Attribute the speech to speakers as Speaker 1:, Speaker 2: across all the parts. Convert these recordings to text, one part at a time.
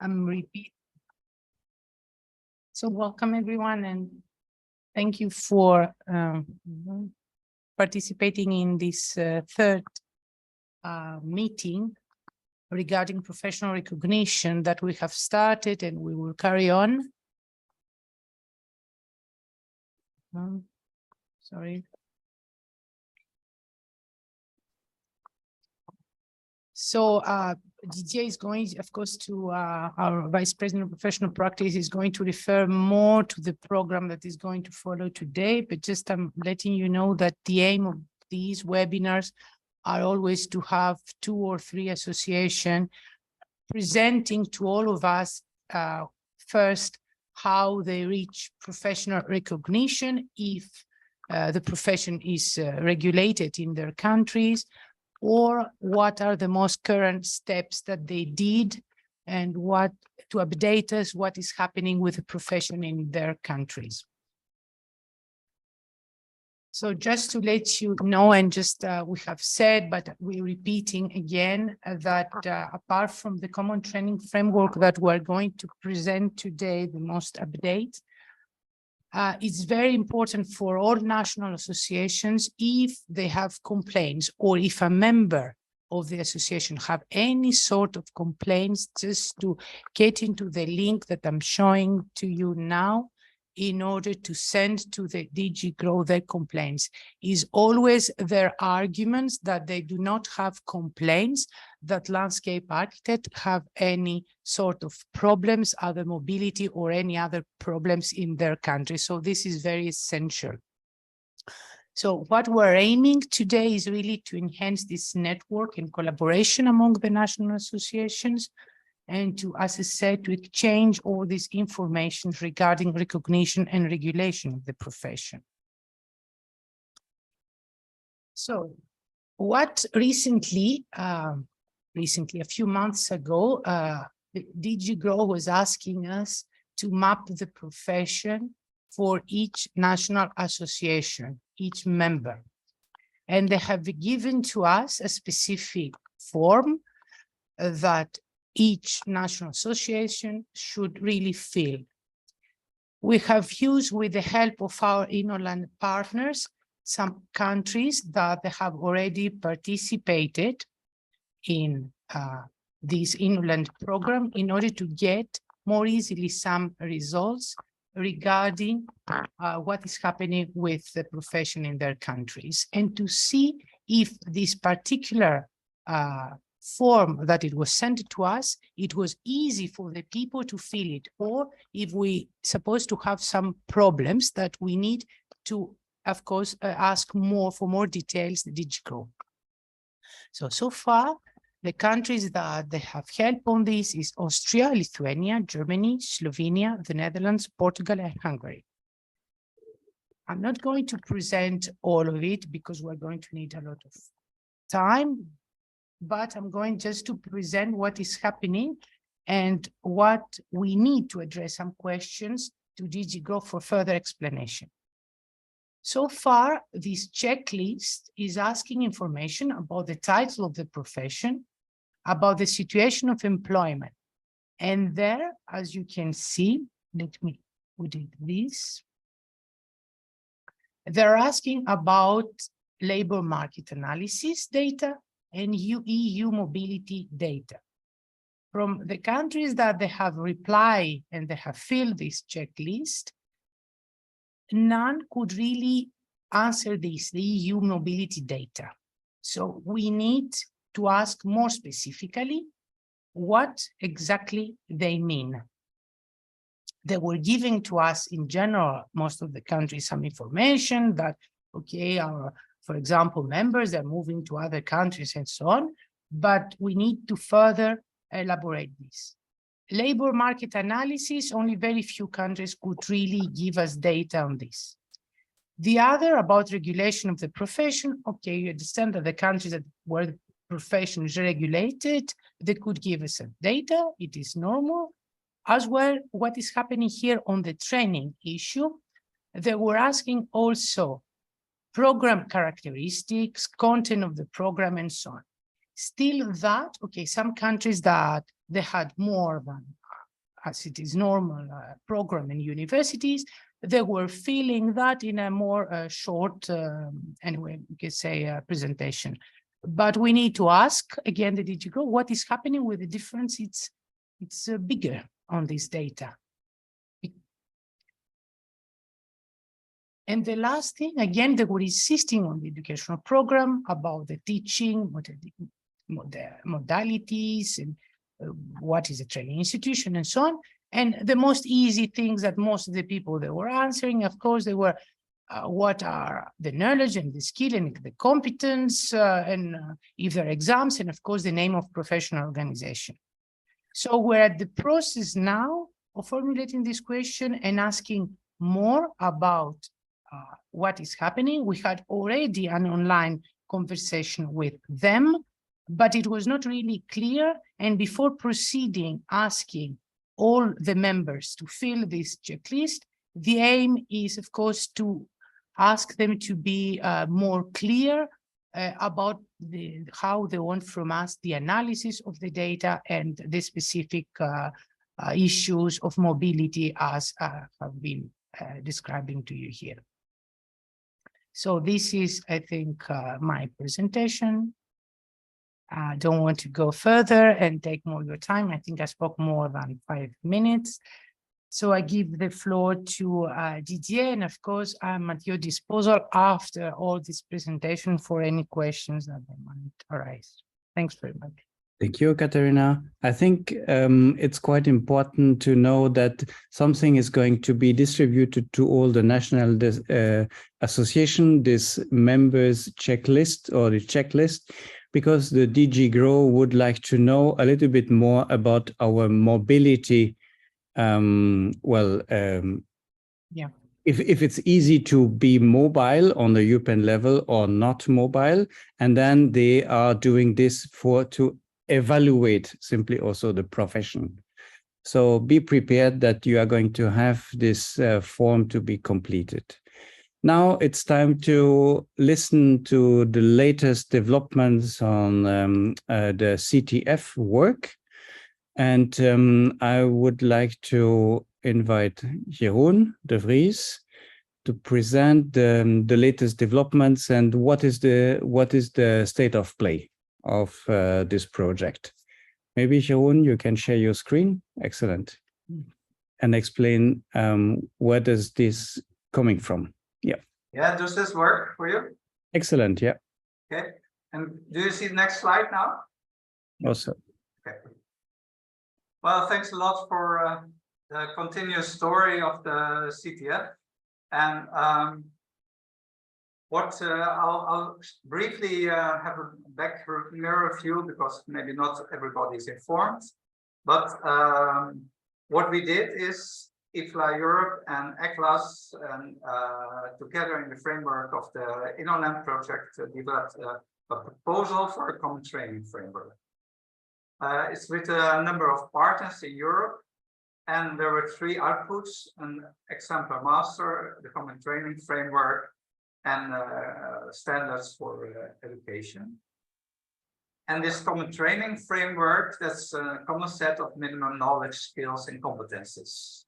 Speaker 1: I'm repeating. So welcome everyone, and thank you for participating in this third meeting regarding professional recognition that we have started and we will carry on. Sorry. So Didier is going, of course, to our Vice President of Professional Practice is going to refer more to the program that is going to follow today, but just I'm letting you know that the aim of these webinars are always to have 2 or 3 associations presenting to all of us first how they reach professional recognition if the profession is regulated in their countries, or what are the most current steps that they did and what to update us what is happening with the profession in their countries. So just to let you know, and just we have said, but we're repeating again that apart from the common training framework that we're going to present today, the most update, it's very important for all national associations, if they have complaints or if a member of the association have any sort of complaints, just to get into the link that I'm showing to you now in order to send to the DG Grow their complaints. Is always their arguments that they do not have complaints, that landscape architects have any sort of problems, other mobility or any other problems in their country. So this is very essential. So what we're aiming today is really to enhance this network and collaboration among the national associations, and to, as I said, to exchange all this information regarding recognition and regulation of the profession. So what recently, a few months ago, DG Grow was asking us to map the profession for each national association, each member. And they have given to us a specific form that each national association should really fill. We have used, with the help of our inland partners, some countries that they have already participated in this inland program in order to get more easily some results regarding what is happening with the profession in their countries, and to see if this particular form that it was sent to us, it was easy for the people to fill it, or if we supposed to have some problems that we need to, of course, ask for more details, the DG Grow. So far, the countries that they have help on this is Austria, Lithuania, Germany, Slovenia, the Netherlands, Portugal, and Hungary. I'm not going to present all of it because we're going to need a lot of time, but I'm going just to present what is happening and what we need to address some questions to DG Grow for further explanation. So far, this checklist is asking information about the title of the profession, about the situation of employment. And there, as you can see, let me put it this. They're asking about labor market analysis data and EU mobility data. From the countries that they have replied and they have filled this checklist, none could really answer this, the EU mobility data. So we need to ask more specifically what exactly they mean. They were giving to us in general, most of the countries, some information that, okay, our, for example, members are moving to other countries and so on, but we need to further elaborate this. Labor market analysis, only very few countries could really give us data on this. The other about regulation of the profession, okay, you understand that the countries that where the profession is regulated, they could give us some data, it is normal. As well, what is happening here on the training issue, they were asking also program characteristics, content of the program, and so on. Still that, okay, some countries that they had more than as it is normal program in universities, they were feeling that in a more short, anyway, we could say presentation. But we need to ask again the DG GROW, what is happening with the difference? It's bigger on this data. And the last thing, again, they were insisting on the educational program about the teaching, what are the modalities, and what is a training institution, and so on. And the most easy things that most of the people that were answering, of course, they were what are the knowledge and the skill and the competence, and if there are exams, and of course, the name of professional organization. So we're at the process now of formulating this question and asking more about what is happening. We had already an online conversation with them, but it was not really clear. And before proceeding, asking all the members to fill this checklist, the aim is, of course, to ask them to be more clear about how they want from us the analysis of the data and the specific issues of mobility as have been describing to you here. So this is, I think, my presentation. I don't want to go further and take more of your time. I think I spoke more than 5 minutes. So I give the floor to Didier, and of course, I'm at your disposal after all this presentation for any questions that might arise. Thanks very much.
Speaker 2: Thank you, Katerina. I think it's quite important to know that something is going to be distributed to all the national association, this members checklist or the checklist, because the DG GROW would like to know a little bit more about our mobility. If it's easy to be mobile on the European level or not mobile, and then they are doing this to evaluate simply also the profession. So be prepared that you are going to have this form to be completed. Now it's time to listen to the latest developments on the CTF work. And I would like to invite Jeroen de Vries to present the latest developments and what is the state of play of this project. Maybe Jeroen, you can share your screen. Excellent. And explain where does this coming from. Yeah.
Speaker 3: Yeah, does this work for you?
Speaker 2: Excellent, yeah.
Speaker 3: Okay. And do you see the next slide now?
Speaker 2: Also.
Speaker 3: Okay. Well, thanks a lot for the continuous story of the CTF. And I'll briefly have a back mirror view because maybe not everybody is informed. But what we did is IFLA Europe and ECLAS and together in the framework of the InnoLand project developed a proposal for a common training framework. It's with a number of partners in Europe, and there were 3 outputs: an exemplar master, the common training framework, and standards for education. And this common training framework, that's a common set of minimum knowledge, skills, and competences.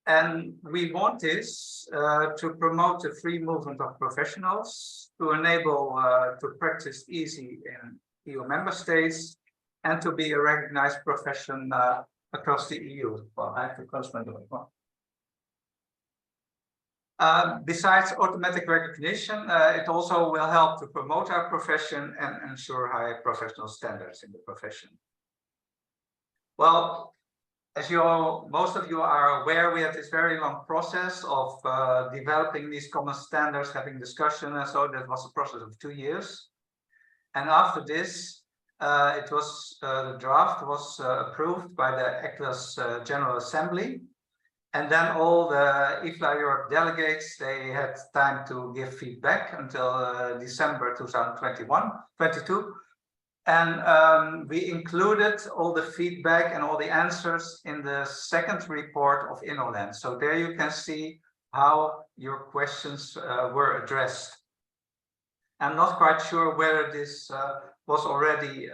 Speaker 3: And we want this to promote the free movement of professionals, to enable to practice easy in EU member states, and to be a recognized profession across the EU. Well, I have to close my door. Besides automatic recognition, it also will help to promote our profession and ensure high professional standards in the profession. Well, as most of you are aware, we had this very long process of developing these common standards, having discussion, and so that was a process of 2 years. And after this, the draft was approved by the ECLAS General Assembly. And then all the IFLA Europe delegates, they had time to give feedback until December 2022. And we included all the feedback and all the answers in the second report of InnoLand. So there you can see how your questions were addressed. I'm not quite sure whether this was already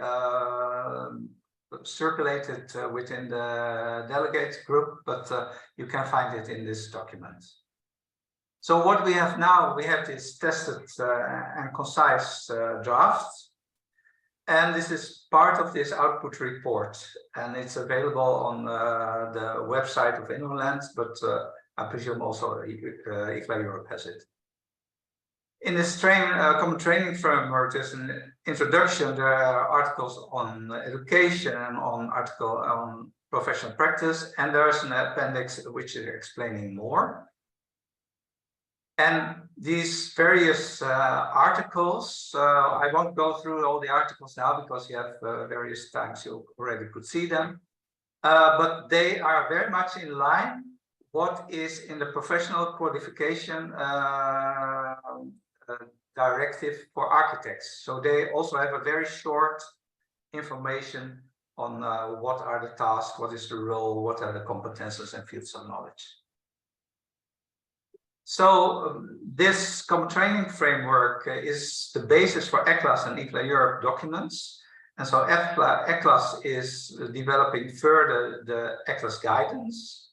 Speaker 3: circulated within the delegate group, but you can find it in this document. So what we have now, we have this tested and concise draft. And this is part of this output report, and it's available on the website of InnoLand, but I presume also IFLA Europe has it. In this common training framework, there's an introduction. There are articles on education and on professional practice, and there's an appendix which is explaining more. And these various articles, I won't go through all the articles now because you have various times you already could see them, but they are very much in line what is in the professional qualification directive for architects. So they also have a very short information on what are the tasks, what is the role, what are the competences and fields of knowledge. So this common training framework is the basis for IFLA and IFLA Europe documents. And so IFLA is developing further the IFLA guidance.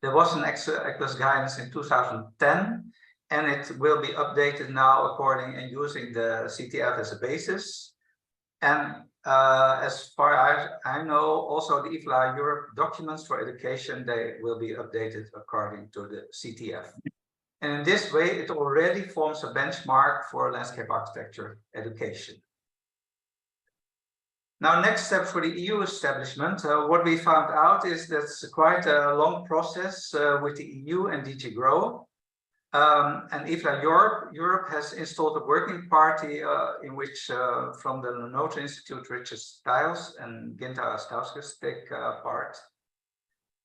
Speaker 3: There was an IFLA guidance in 2010, and it will be updated now according and using the CTF as a basis. And as far as I know, also the IFLA Europe documents for education, they will be updated according to the CTF. And in this way, it already forms a benchmark for landscape architecture education. Now, next step for the EU establishment, what we found out is that it's quite a long process with the EU and DG GROW. And IFLA Europe has installed a working party in which from the Lenotre Institute, Richard Stiles and Ginta Stauskas take part.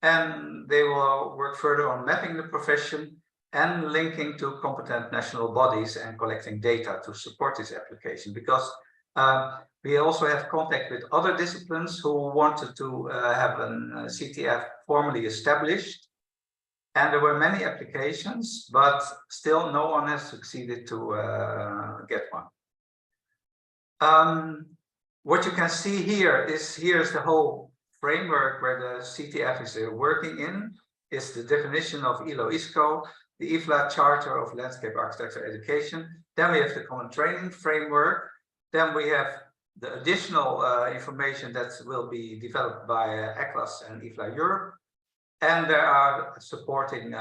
Speaker 3: And they will work further on mapping the profession and linking to competent national bodies and collecting data to support this application, because we also have contact with other disciplines who wanted to have a CTF formally established. And there were many applications, but still no one has succeeded to get one. What you can see here is here's the whole framework where the CTF is working in, is the definition of ILO-ISCO, the IFLA Charter of Landscape Architecture Education. Then we have the common training framework. Then we have the additional information that will be developed by IFLA and IFLA Europe. And there are supporting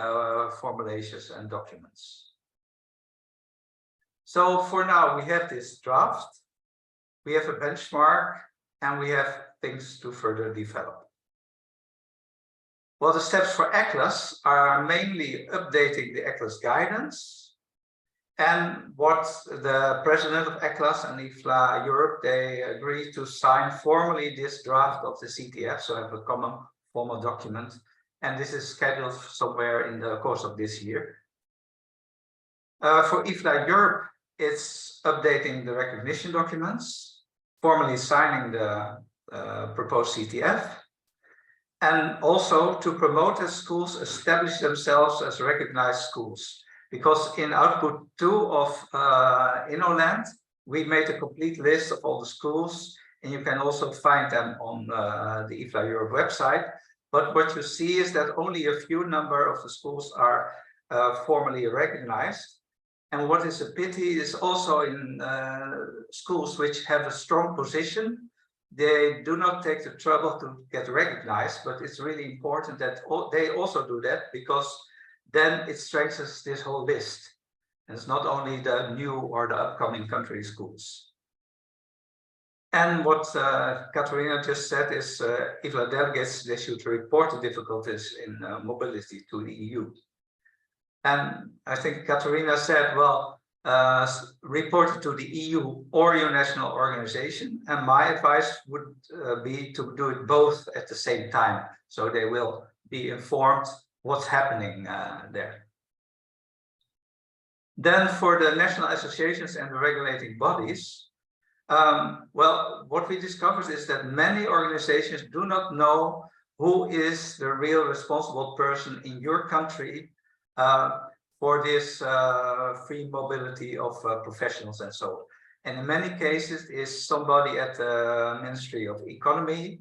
Speaker 3: formulations and documents. So for now, we have this draft, we have a benchmark, and we have things to further develop. Well, the steps for IFLA are mainly updating the IFLA guidance, and what the president of IFLA and IFLA Europe, they agreed to sign formally this draft of the CTF, so have a common formal document, and this is scheduled somewhere in the course of this year. For IFLA Europe, it's updating the recognition documents, formally signing the proposed CTF, and also to promote that schools establish themselves as recognized schools. Because in output 2 of InnoLand, we made a complete list of all the schools, and you can also find them on the IFLA Europe website. But what you see is that only a few number of the schools are formally recognized. And what is a pity is also in schools which have a strong position, they do not take the trouble to get recognized, but it's really important that they also do that, because then it strengthens this whole list. And it's not only the new or the upcoming country schools. And what Katarina just said is IFLA delegates, they should report the difficulties in mobility to the EU. And I think Katarina said, well, report it to the EU or your national organization. And my advice would be to do it both at the same time, so they will be informed what's happening there. Then for the national associations and the regulating bodies, well, what we discovered is that many organizations do not know who is the real responsible person in your country for this free mobility of professionals and so on. And in many cases is somebody at the Ministry of Economy,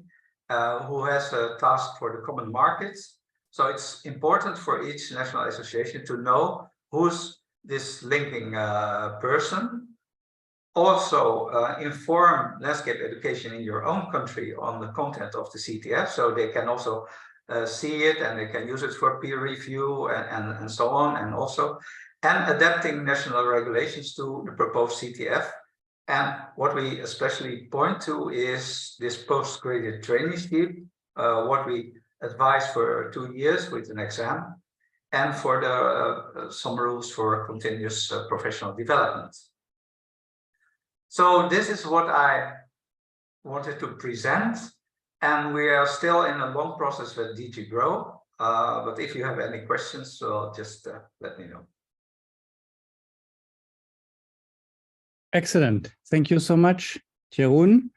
Speaker 3: who has a task for the common markets. So it's important for each national association to know who's this linking person. Also inform landscape education in your own country on the content of the CTF, so they can also see it and they can use it for peer review and so on, and adapting national regulations to the proposed CTF. And what we especially point to is this postgraduate traineeship, what we advise for 2 years with an exam, and for the some rules for continuous professional development. So this is what I wanted to present, and we are still in a long process with DG Grow. But if you have any questions, so just let me know.
Speaker 2: Excellent. Thank you so much, Jeroen.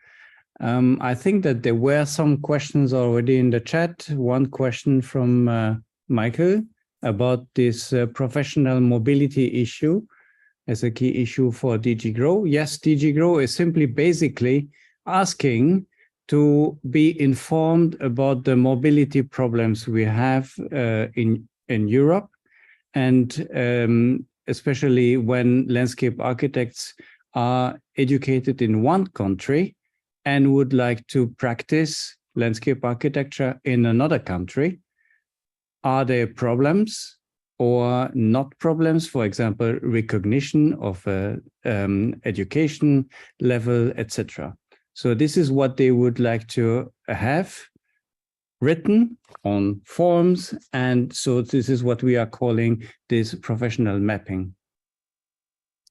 Speaker 2: I think that there were some questions already in the chat. One question from Michael about this professional mobility issue as a key issue for DG Grow. Yes, DG Grow is simply basically asking to be informed about the mobility problems we have in Europe, and especially when landscape architects are educated in one country and would like to practice landscape architecture in another country. Are there problems or not problems? For example, recognition of education level, etc. So this is what they would like to have written on forms, and so this is what we are calling this professional mapping.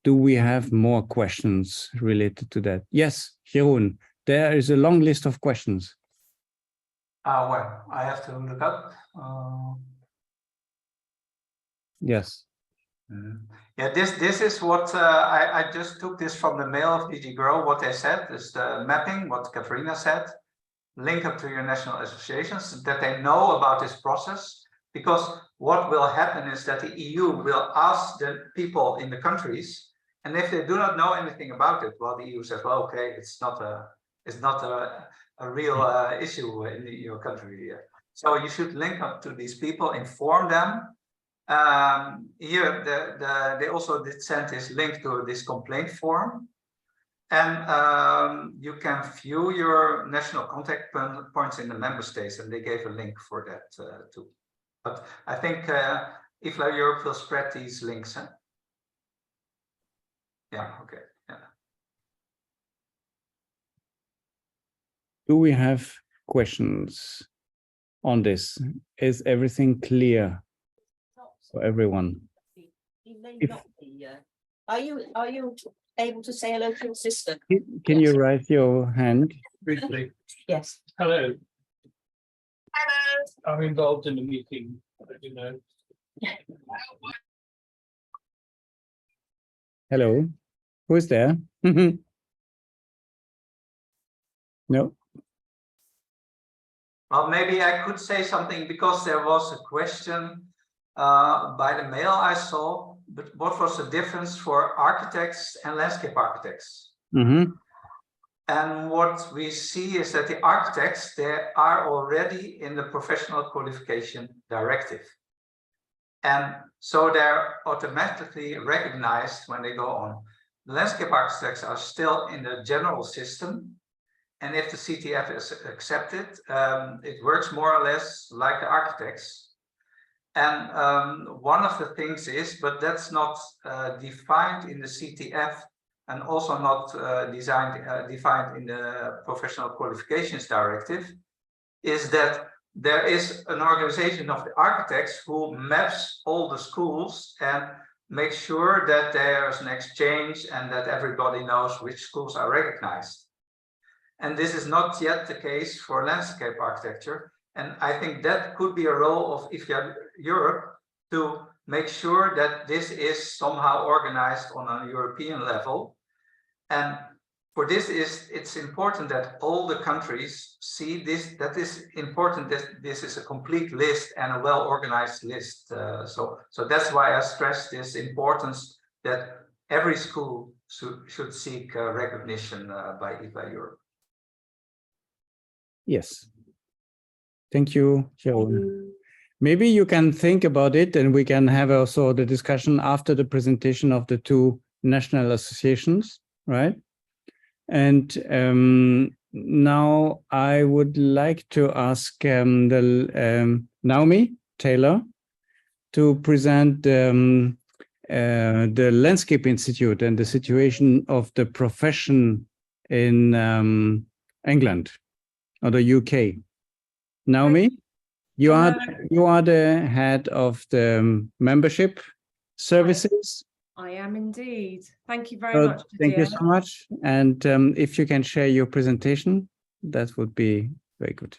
Speaker 2: Do we have more questions related to that? Yes, Jeroen, there is a long list of questions.
Speaker 3: Well, I have to look up.
Speaker 2: Yes.
Speaker 3: Yeah, this is what I just took this from the mail of DG Grow. What they said is the mapping, what Katarina said, link up to your national associations, that they know about this process. Because what will happen is that the EU will ask the people in the countries, and if they do not know anything about it, well, the EU says, well, okay, it's not a real issue in your country. So you should link up to these people, inform them. Here, they also did send this link to this complaint form, and you can view your national contact points in the member states, and they gave a link for that too. But I think IFLA Europe will spread these links. Huh? Yeah, okay. Yeah.
Speaker 2: Do we have questions on this? Is everything clear for everyone?
Speaker 4: Are you able to say hello to your sister?
Speaker 2: Can you raise your hand?
Speaker 5: Briefly.
Speaker 4: Yes.
Speaker 5: Hello.
Speaker 4: Hello.
Speaker 5: I'm involved in a meeting, you know.
Speaker 2: Hello, who is there? No.
Speaker 3: Well, maybe I could say something, because there was a question by the mail I saw, but what was the difference for architects and landscape architects?
Speaker 2: Mm-hmm.
Speaker 3: And what we see is that the architects, they are already in the professional qualification directive. And so they're automatically recognized when they go on. The landscape architects are still in the general system. And if the CTF is accepted, it works more or less like the architects. And one of the things is, but that's not defined in the CTF, and also not defined in the Professional Qualifications Directive, is that there is an organization of the architects who maps all the schools and makes sure that there's an exchange and that everybody knows which schools are recognized. And this is not yet the case for landscape architecture. And I think that could be a role of IFLA Europe to make sure that this is somehow organized on a European level. And for this, it's important that all the countries see this, that is important, that this is a complete list and a well-organized list. So that's why I stress this importance that every school should seek recognition by IFLA Europe.
Speaker 2: Yes, Thank you, Sharon. Maybe you can think about it and we can have also the discussion after the presentation of the two national associations, right? And now I would like to ask Naomi Taylor to present the Landscape Institute and the situation of the profession in England or the UK. Naomi, you are the head of the membership services.
Speaker 6: I am indeed. Thank you very much.
Speaker 2: Thank you so much. And if you can share your presentation, that would be very good.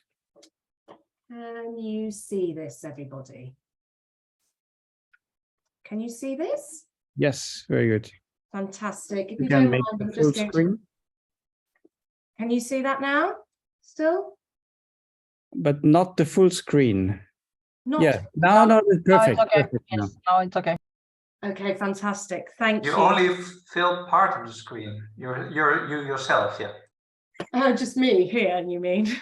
Speaker 6: Can you see this, everybody? Can you see this?
Speaker 2: Yes, very good.
Speaker 6: Fantastic. If
Speaker 2: You
Speaker 6: you
Speaker 2: can
Speaker 6: don't
Speaker 2: make
Speaker 6: mind,
Speaker 2: the
Speaker 6: I'm
Speaker 2: full
Speaker 6: just going to...
Speaker 2: screen,
Speaker 6: Can you see that now? Still?
Speaker 2: but not the full screen.
Speaker 6: Not...
Speaker 2: Yeah, no, it's perfect.
Speaker 7: Now it's okay.
Speaker 2: Perfect now.
Speaker 7: Yes, now it's okay.
Speaker 6: Okay, fantastic. Thank you.
Speaker 3: You only fill part of the screen. You yourself, yeah.
Speaker 6: Just me here, you mean?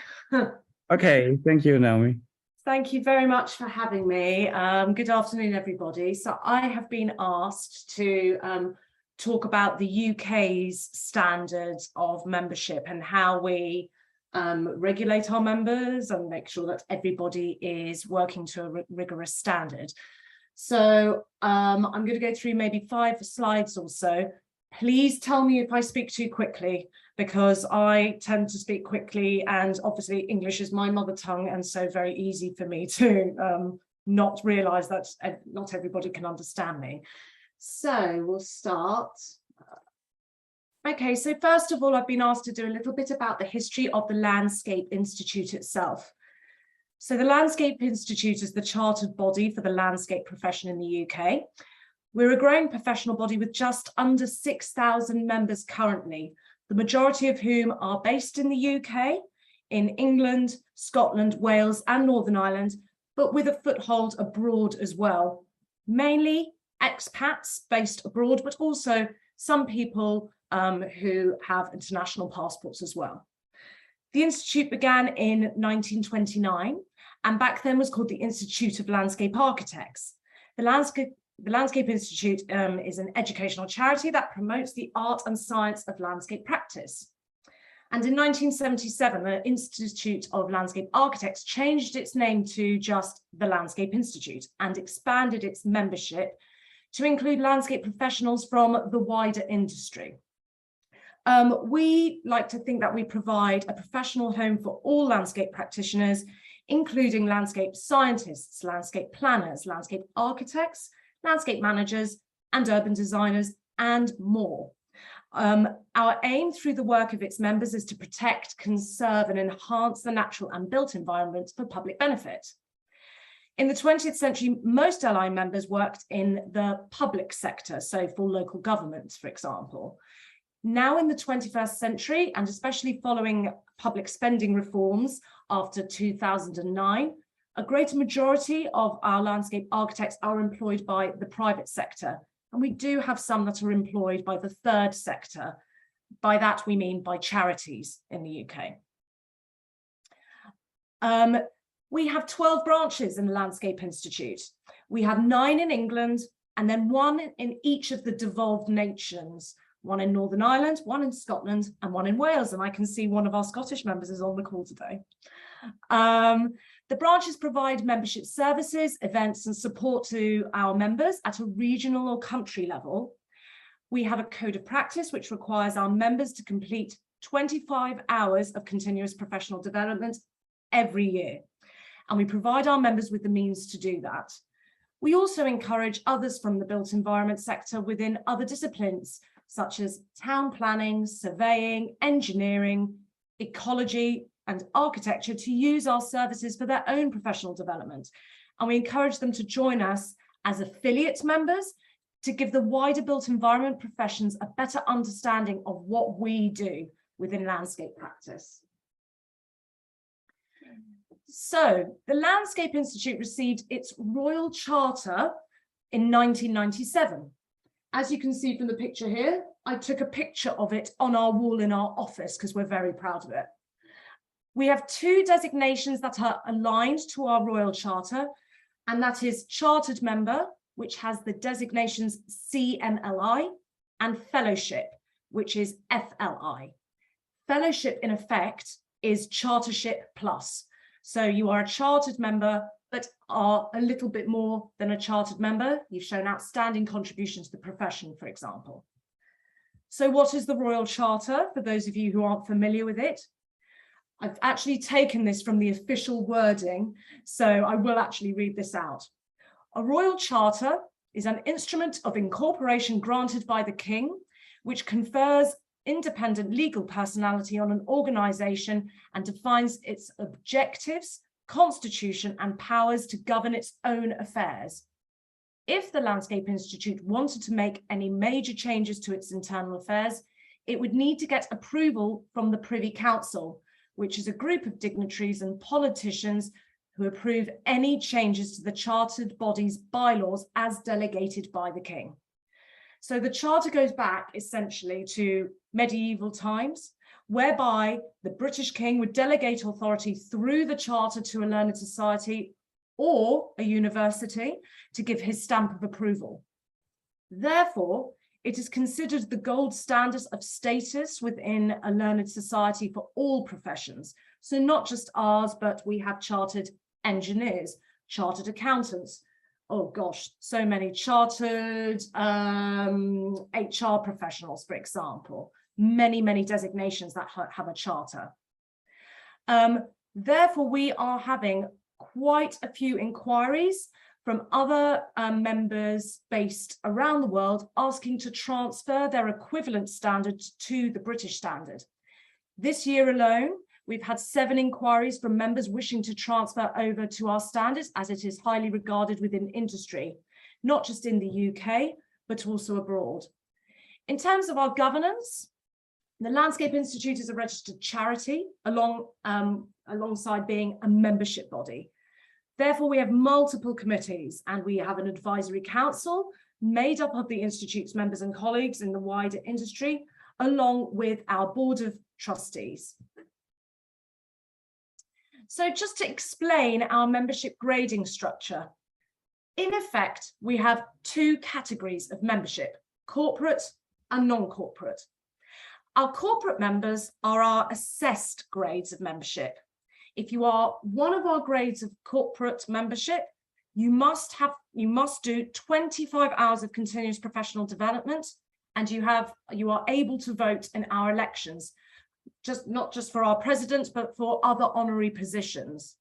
Speaker 2: Okay, thank you, Naomi.
Speaker 6: Thank you very much for having me. Good afternoon, everybody. So I have been asked to talk about the UK's standards of membership and how we regulate our members and make sure that everybody is working to a rigorous standard. So I'm going to go through maybe 5 slides or so. Please tell me if I speak too quickly, because I tend to speak quickly, and obviously English is my mother tongue, and so very easy for me to not realise that not everybody can understand me. So we'll start. Okay, so first of all, I've been asked to do a little bit about the history of the Landscape Institute itself. So the Landscape Institute is the chartered body for the landscape profession in the UK. We're a growing professional body with just under 6,000 members currently, the majority of whom are based in the UK, in England, Scotland, Wales, and Northern Ireland, but with a foothold abroad as well. Mainly expats based abroad, but also some people who have international passports as well. The Institute began in 1929, and back then was called the Institute of Landscape Architects. The Landscape Institute is an educational charity that promotes the art and science of landscape practice. And in 1977, the Institute of Landscape Architects changed its name to just the Landscape Institute and expanded its membership to include landscape professionals from the wider industry. We like to think that we provide a professional home for all landscape practitioners, including landscape scientists, landscape planners, landscape architects, landscape managers, and urban designers, and more. Our aim through the work of its members is to protect, conserve, and enhance the natural and built environment for public benefit. In the 20th century, most LI members worked in the public sector, so for local governments, for example. Now in the 21st century, and especially following public spending reforms after 2009, a greater majority of our landscape architects are employed by the private sector. And we do have some that are employed by the third sector. By that, we mean by charities in the UK. We have 12 branches in the Landscape Institute. We have 9 in England, and then 1 in each of the devolved nations. 1 in Northern Ireland, 1 in Scotland, and 1 in Wales. And I can see one of our Scottish members is on the call today. The branches provide membership services, events, and support to our members at a regional or country level. We have a code of practice which requires our members to complete 25 hours of continuous professional development every year. And we provide our members with the means to do that. We also encourage others from the built environment sector within other disciplines, such as town planning, surveying, engineering, ecology, and architecture to use our services for their own professional development. And we encourage them to join us as affiliate members to give the wider built environment professions a better understanding of what we do within landscape practice. So the Landscape Institute received its Royal Charter in 1997. As you can see from the picture here, I took a picture of it on our wall in our office because we're very proud of it. We have two designations that are aligned to our Royal Charter, and that is Chartered Member, which has the designations CMLI, and Fellowship, which is FLI. Fellowship, in effect, is Chartership Plus. So you are a chartered member, but are a little bit more than a chartered member. You've shown outstanding contribution to the profession, for example. So what is the Royal Charter, for those of you who aren't familiar with it? I've actually taken this from the official wording, so I will actually read this out. A Royal Charter is an instrument of incorporation granted by the King, which confers independent legal personality on an organisation and defines its objectives, constitution and powers to govern its own affairs. If the Landscape Institute wanted to make any major changes to its internal affairs, it would need to get approval from the Privy Council, which is a group of dignitaries and politicians who approve any changes to the chartered body's bylaws as delegated by the King. So the charter goes back essentially to medieval times, whereby the British King would delegate authority through the charter to a learned society or a university to give his stamp of approval. Therefore, it is considered the gold standard of status within a learned society for all professions. So not just ours, but we have chartered engineers, chartered accountants, oh gosh, so many chartered HR professionals, for example, many designations that have a charter. Therefore, we are having quite a few inquiries from other members based around the world asking to transfer their equivalent standard to the British standard. This year alone, we've had 7 inquiries from members wishing to transfer over to our standards, as it is highly regarded within industry, not just in the UK, but also abroad. In terms of our governance, the Landscape Institute is a registered charity alongside being a membership body. Therefore, we have multiple committees and we have an advisory council made up of the Institute's members and colleagues in the wider industry, along with our board of trustees. So just to explain our membership grading structure, in effect, we have 2 categories of membership, corporate and non-corporate. Our corporate members are our assessed grades of membership. If you are one of our grades of corporate membership, you must do 25 hours of continuous professional development, and you are able to vote in our elections, not just for our president, but for other honorary positions.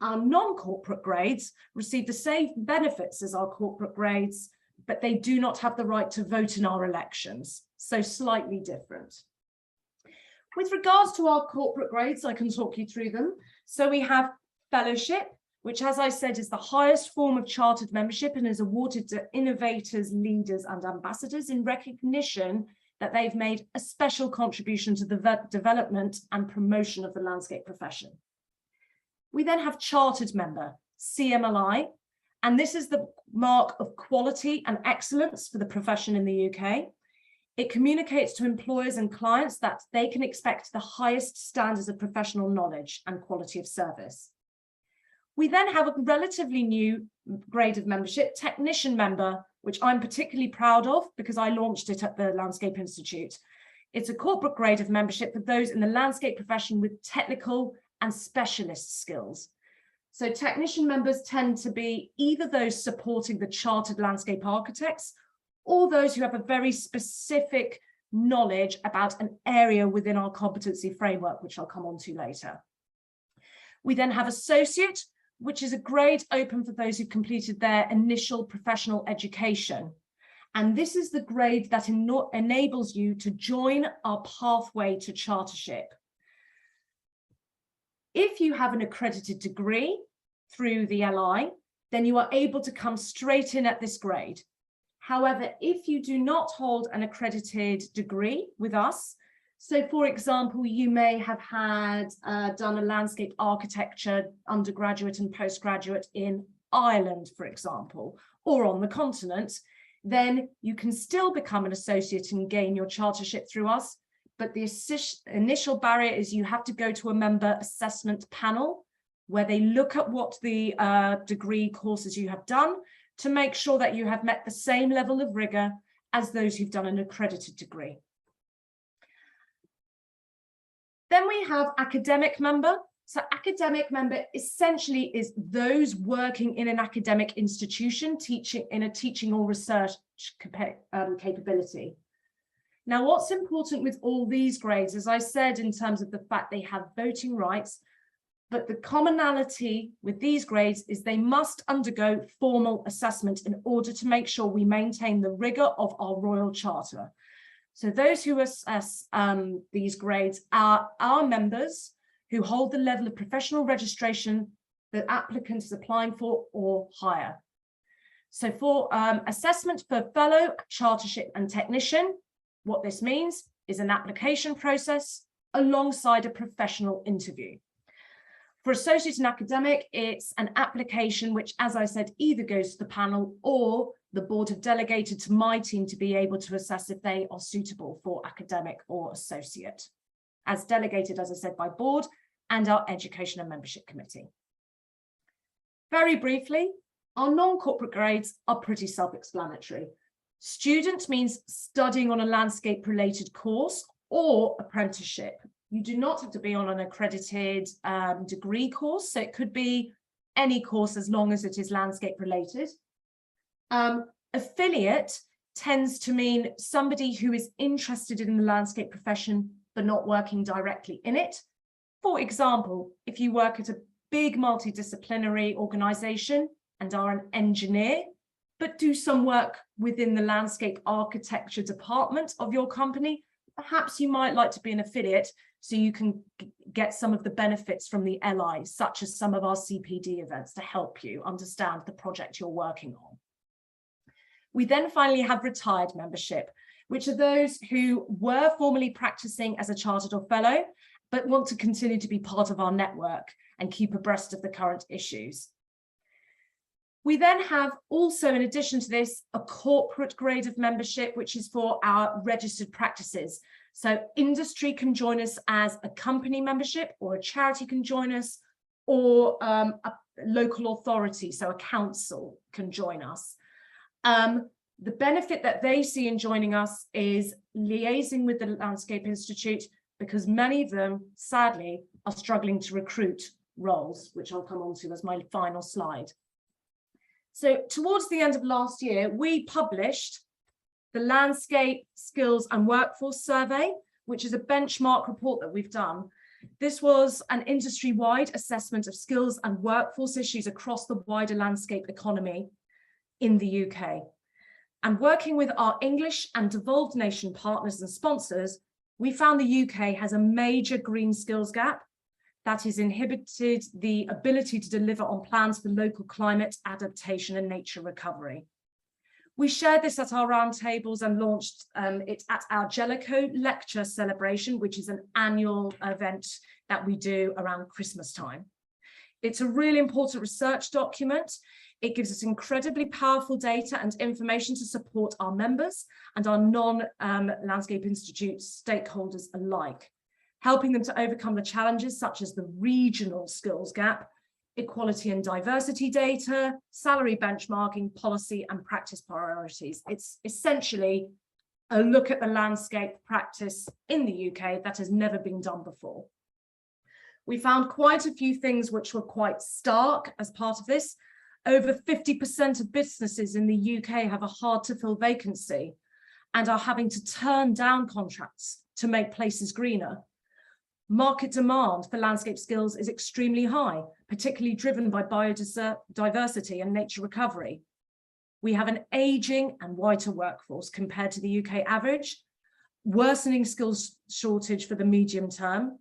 Speaker 6: Our non-corporate grades receive the same benefits as our corporate grades, but they do not have the right to vote in our elections, so slightly different. With regards to our corporate grades, I can talk you through them. So we have fellowship, which, as I said, is the highest form of chartered membership and is awarded to innovators, leaders and ambassadors in recognition that they've made a special contribution to the development and promotion of the landscape profession. We then have chartered member, CMLI, and this is the mark of quality and excellence for the profession in the UK. It communicates to employers and clients that they can expect the highest standards of professional knowledge and quality of service. We then have a relatively new grade of membership, technician member, which I'm particularly proud of because I launched it at the Landscape Institute. It's a corporate grade of membership for those in the landscape profession with technical and specialist skills. So technician members tend to be either those supporting the chartered landscape architects or those who have a very specific knowledge about an area within our competency framework, which I'll come on to later. We then have associate, which is a grade open for those who've completed their initial professional education. And this is the grade that enables you to join our pathway to chartership. If you have an accredited degree through the LI, then you are able to come straight in at this grade. However, if you do not hold an accredited degree with us, so for example, you may have done a landscape architecture undergraduate and postgraduate in Ireland, for example, or on the continent, then you can still become an associate and gain your chartership through us, but the initial barrier is you have to go to a member assessment panel where they look at what the degree courses you have done to make sure that you have met the same level of rigor as those who've done an accredited degree. Then we have academic member. So academic member essentially is those working in an academic institution, teaching in a teaching or research capability. Now, what's important with all these grades, as I said, in terms of the fact they have voting rights, but the commonality with these grades is they must undergo formal assessment in order to make sure we maintain the rigor of our Royal Charter. So those who assess these grades are our members who hold the level of professional registration the applicant is applying for or higher. So for assessment for fellow, chartership and technician, what this means is an application process alongside a professional interview. For associate and academic, it's an application which, as I said, either goes to the panel or the board have delegated to my team to be able to assess if they are suitable for academic or associate, as delegated, as I said, by board and our education and membership committee. Very briefly, our non-corporate grades are pretty self-explanatory. Student means studying on a landscape-related course or apprenticeship. You do not have to be on an accredited degree course, so it could be any course as long as it is landscape-related. Affiliate tends to mean somebody who is interested in the landscape profession but not working directly in it. For example, if you work at a big multidisciplinary organization and are an engineer, but do some work within the landscape architecture department of your company, perhaps you might like to be an affiliate so you can get some of the benefits from the LIs, such as some of our CPD events to help you understand the project you're working on. We then finally have retired membership, which are those who were formerly practicing as a chartered or fellow, but want to continue to be part of our network and keep abreast of the current issues. We then have also, in addition to this, a corporate grade of membership, which is for our registered practices. So industry can join us as a company membership, or a charity can join us, or a local authority, so a council can join us. The benefit that they see in joining us is liaising with the Landscape Institute, because many of them, sadly, are struggling to recruit roles, which I'll come on to as my final slide. So towards the end of last year, we published the Landscape Skills and Workforce Survey, which is a benchmark report that we've done. This was an industry-wide assessment of skills and workforce issues across the wider landscape economy in the UK. And working with our English and devolved nation partners and sponsors, we found the UK has a major green skills gap that has inhibited the ability to deliver on plans for local climate adaptation and nature recovery. We shared this at our roundtables and launched it at our Jellicoe lecture celebration, which is an annual event that we do around Christmas time. It's a really important research document. It gives us incredibly powerful data and information to support our members and our non-Landscape Institute stakeholders alike, helping them to overcome the challenges such as the regional skills gap, equality and diversity data, salary benchmarking, policy and practice priorities. It's essentially a look at the landscape practice in the UK that has never been done before. We found quite a few things which were quite stark as part of this. Over 50% of businesses in the UK have a hard to fill vacancy and are having to turn down contracts to make places greener. Market demand for landscape skills is extremely high, particularly driven by biodiversity and nature recovery. We have an aging and whiter workforce compared to the UK average, worsening skills shortage for the medium term.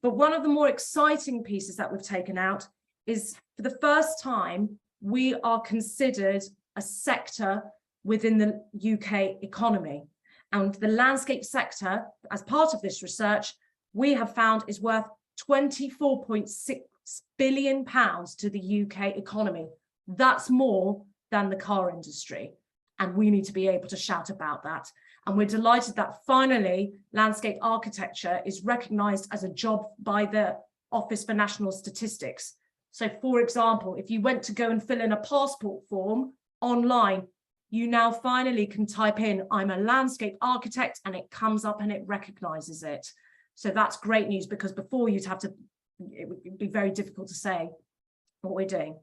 Speaker 6: But one of the more exciting pieces that we've taken out is, for the first time, we are considered a sector within the UK economy. And the landscape sector, as part of this research, we have found is worth £24.6 billion to the UK economy. That's more than the car industry. And we need to be able to shout about that. And we're delighted that finally landscape architecture is recognised as a job by the Office for National Statistics. So for example, if you went to go and fill in a passport form online, you now finally can type in, I'm a landscape architect, and it comes up and it recognises it. So that's great news, because before it would be very difficult to say what we're doing.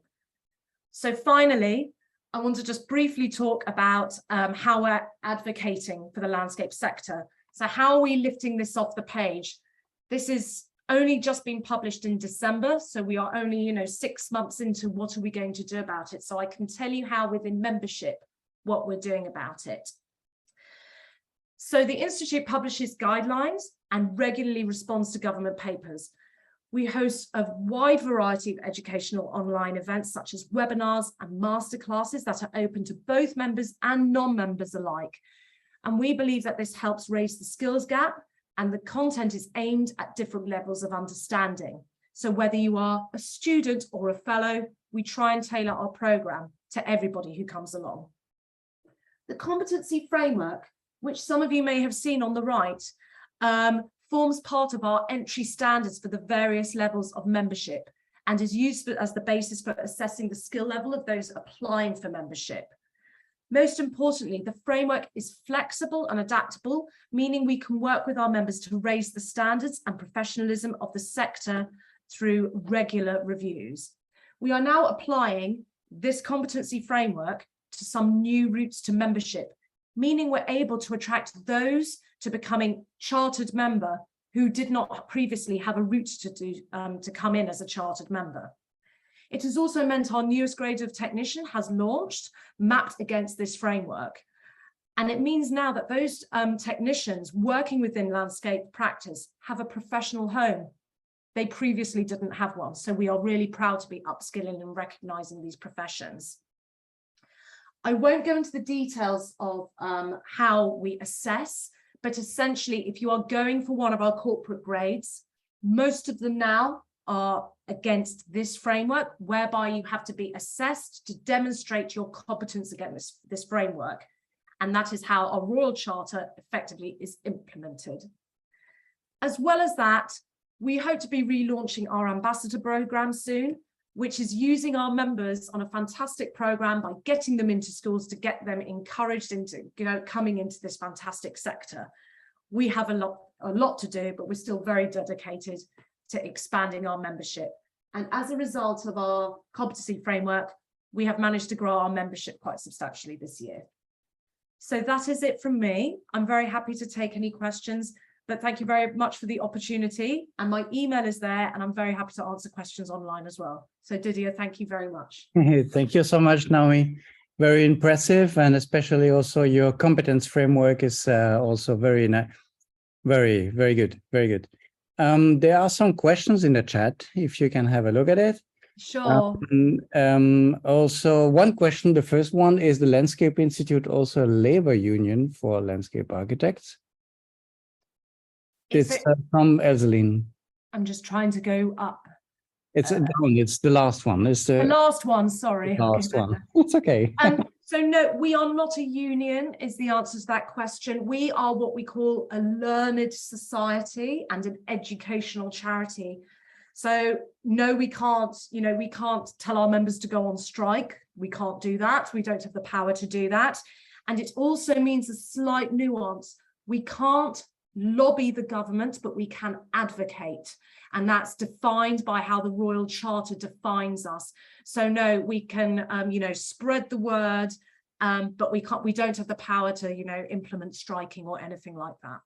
Speaker 6: So finally, I want to just briefly talk about how we're advocating for the landscape sector. So how are we lifting this off the page? This is only just been published in December, so we are only 6 months into what are we going to do about it. So I can tell you how within membership what we're doing about it. So the Institute publishes guidelines and regularly responds to government papers. We host a wide variety of educational online events, such as webinars and masterclasses that are open to both members and non-members alike. And we believe that this helps raise the skills gap, and the content is aimed at different levels of understanding. So whether you are a student or a fellow, we try and tailor our programme to everybody who comes along. The competency framework, which some of you may have seen on the right, forms part of our entry standards for the various levels of membership and is used as the basis for assessing the skill level of those applying for membership. Most importantly, the framework is flexible and adaptable, meaning we can work with our members to raise the standards and professionalism of the sector through regular reviews. We are now applying this competency framework to some new routes to membership, meaning we're able to attract those to becoming chartered member who did not previously have a route to come in as a chartered member. It has also meant our newest grade of technician has launched, mapped against this framework. And it means now that those technicians working within landscape practice have a professional home. They previously didn't have one. So we are really proud to be upskilling and recognising these professions. I won't go into the details of how we assess, but essentially, if you are going for one of our corporate grades, most of them now are against this framework, whereby you have to be assessed to demonstrate your competence against this framework. And that is how our Royal Charter effectively is implemented. As well as that, we hope to be relaunching our ambassador programme soon, which is using our members on a fantastic programme by getting them into schools to get them encouraged into coming into this fantastic sector. We have a lot to do, but we're still very dedicated to expanding our membership. And as a result of our competency framework, we have managed to grow our membership quite substantially this year. So that is it from me. I'm very happy to take any questions, but thank you very much for the opportunity. And my email is there, and I'm very happy to answer questions online as well. So Didier, thank you very much.
Speaker 2: Thank you so much, Naomi. Very impressive, and especially also your competence framework is also very good, very good. There are some questions in the chat, if you can have a look at it.
Speaker 6: Sure.
Speaker 2: Also, one question, the first one, is the Landscape Institute also a labor union for landscape architects? It's from Elseline.
Speaker 6: I'm just trying to go up.
Speaker 2: It's down, it's the last one. It's
Speaker 6: the last one, sorry.
Speaker 2: The last one. It's okay.
Speaker 6: So no, we are not a union is the answer to that question. We are what we call a learned society and an educational charity. So no, we can't, we can't tell our members to go on strike. We can't do that. We don't have the power to do that. And it also means a slight nuance. We can't lobby the government, but we can advocate. And that's defined by how the Royal Charter defines us. So no, we can, spread the word, but we don't have the power to, implement striking or anything like that.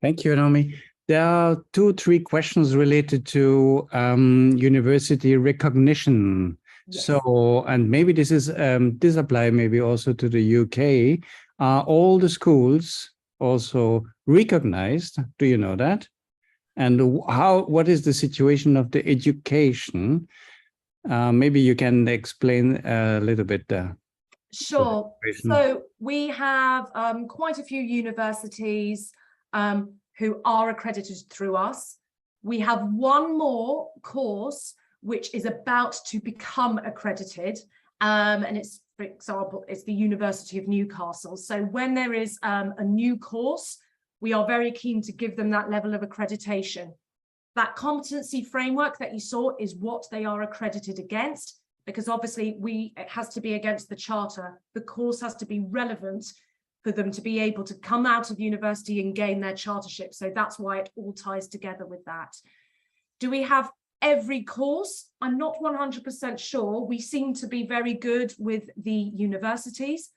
Speaker 2: Thank you, Naomi. There are 2-3 questions related to university recognition. Yes. So, and maybe this is this apply maybe also to the UK. Are all the schools also recognized? Do you know that? And what is the situation of the education? Maybe you can explain a little bit there.
Speaker 6: Sure. So we have quite a few universities who are accredited through us. We have one more course which is about to become accredited, and it's for example, it's the University of Newcastle. So when there is a new course, we are very keen to give them that level of accreditation. That competency framework that you saw is what they are accredited against, because obviously it has to be against the charter. The course has to be relevant for them to be able to come out of university and gain their chartership. So that's why it all ties together with that. Do we have every course? I'm not 100% sure. We seem to be very good with the universities.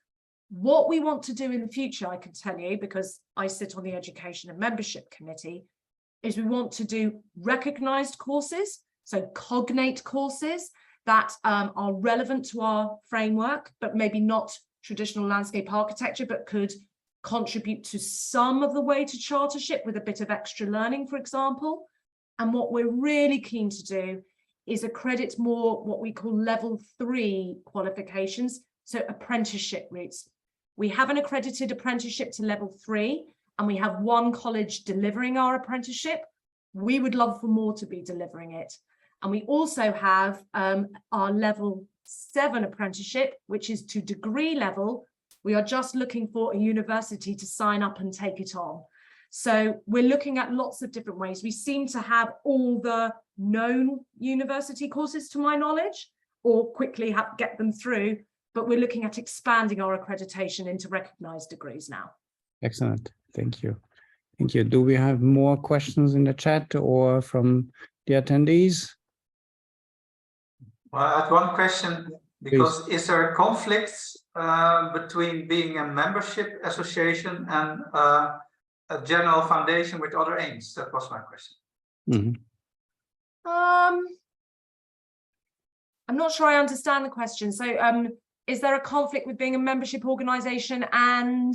Speaker 6: What we want to do in the future, I can tell you, because I sit on the Education and Membership Committee, is we want to do recognised courses, so cognate courses that are relevant to our framework, but maybe not traditional landscape architecture, but could contribute to some of the way to chartership with a bit of extra learning, for example. And what we're really keen to do is accredit more what we call level 3 qualifications, so apprenticeship routes. We have an accredited apprenticeship to level 3, and we have one college delivering our apprenticeship. We would love for more to be delivering it. And we also have our level 7 apprenticeship, which is to degree level. We are just looking for a university to sign up and take it on. So we're looking at lots of different ways. We seem to have all the known university courses, to my knowledge, or quickly get them through, but we're looking at expanding our accreditation into recognised degrees now.
Speaker 2: Excellent. Thank you. Thank you. Do we have more questions in the chat or from the attendees?
Speaker 3: Well, I had one question, because is there a conflict between being a membership association and a general foundation with other aims? That was my question.
Speaker 2: Mm-hmm.
Speaker 6: I'm not sure I understand the question. So is there a conflict with being a membership organisation and...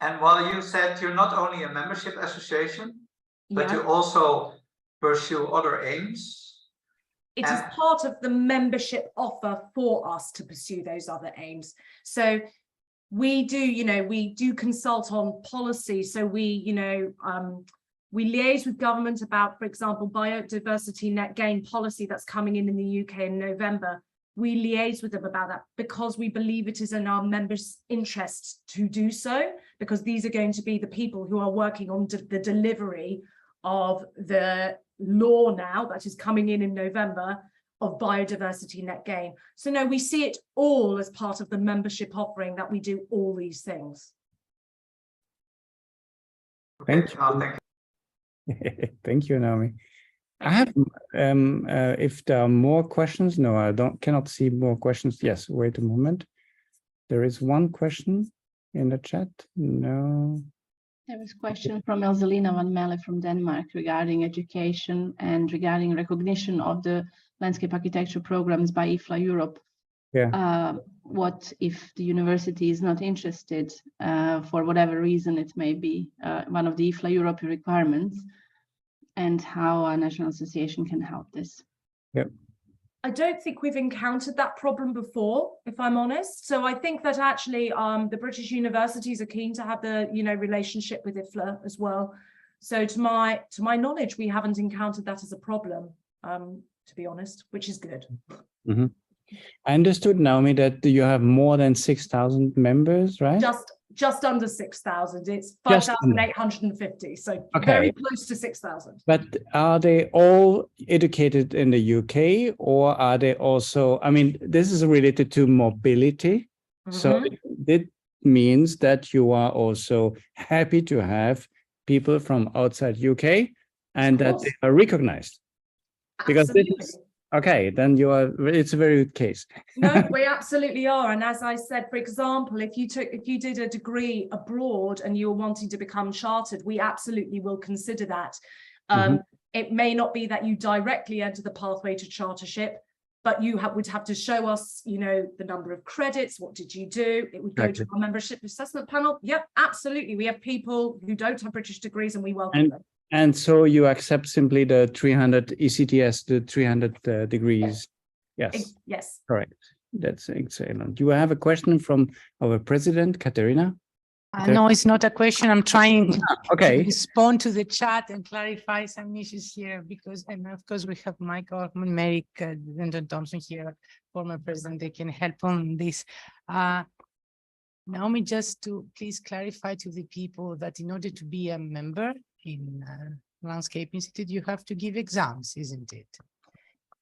Speaker 3: And while you said you're not only a membership association, but
Speaker 6: Yeah.
Speaker 3: you also pursue other aims.
Speaker 6: It is part of the membership offer for us to pursue those other aims. So we do, we do consult on policy. So we liaise with government about, for example, biodiversity net gain policy that's coming in the UK in November. We liaise with them about that because we believe it is in our members' interests to do so, because these are going to be the people who are working on the delivery of the law now that is coming in November of biodiversity net gain. So no, we see it all as part of the membership offering that we do all these things.
Speaker 2: Thank you. Thank you, Naomi. I have, if there are more questions, no, I cannot see more questions. Yes, wait a moment. There is one question in the chat. No.
Speaker 7: There is a question from Elzelina van Melle from Denmark regarding education and regarding recognition of the landscape architecture programs by IFLA Europe.
Speaker 2: Yeah.
Speaker 7: What if the university is not interested for whatever reason it may be, one of the IFLA Europe requirements, and how a national association can help this?
Speaker 2: Yep.
Speaker 6: I don't think we've encountered that problem before, if I'm honest. So I think that actually the British universities are keen to have the relationship with IFLA as well. So to my knowledge, we haven't encountered that as a problem, to be honest, which is good.
Speaker 2: Mm-hmm. I understood, Naomi, that you have more than 6,000 members, right?
Speaker 6: Just under 6,000. It's 5,850. So okay. Very close to 6,000.
Speaker 2: But are they all educated in the UK, or are they also, I mean, this is related to mobility. Mm-hmm. So it means that you are also happy to have people from outside UK and that they are recognized. Because this is, okay, then it's a very good case.
Speaker 6: No, we absolutely are. And as I said, for example, if you did a degree abroad and you were wanting to become chartered, we absolutely will consider that. It may not be that you directly enter the pathway to chartership, but you would have to show us, the number of credits. What did you do? It would go to our membership assessment panel. Yep, absolutely. We have people who don't have British degrees and we welcome them.
Speaker 2: And so you accept simply the 300 ECTS, the 300 degrees. Yes.
Speaker 6: Yes.
Speaker 2: Correct. That's excellent. You have a question from our president, Katerina?
Speaker 1: No, it's not a question. I'm trying to
Speaker 2: Okay.
Speaker 1: respond to the chat and clarify some issues here because, and of course, we have Michael Merrick, Lyndon Thompson here, former president. They can help on this. Naomi, just to please clarify to the people that in order to be a member in Landscape Institute, you have to give exams, isn't it?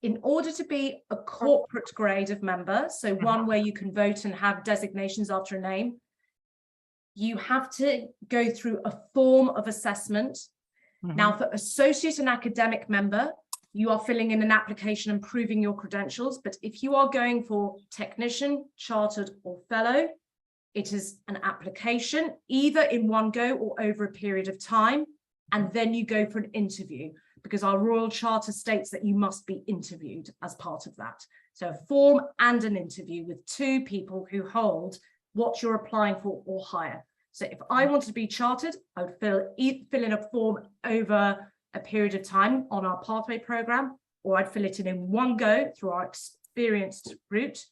Speaker 6: In order to be a corporate grade of member, so one where you can vote and have designations after a name, you have to go through a form of assessment. Now, for associate and academic member, you are filling in an application and proving your credentials. But if you are going for technician, chartered or fellow, it is an application either in one go or over a period of time. And then you go for an interview because our Royal Charter states that you must be interviewed as part of that. So a form and an interview with two people who hold what you're applying for or higher. So if I wanted to be chartered, I would fill in a form over a period of time on our pathway program, or I'd fill it in one go through our experienced route.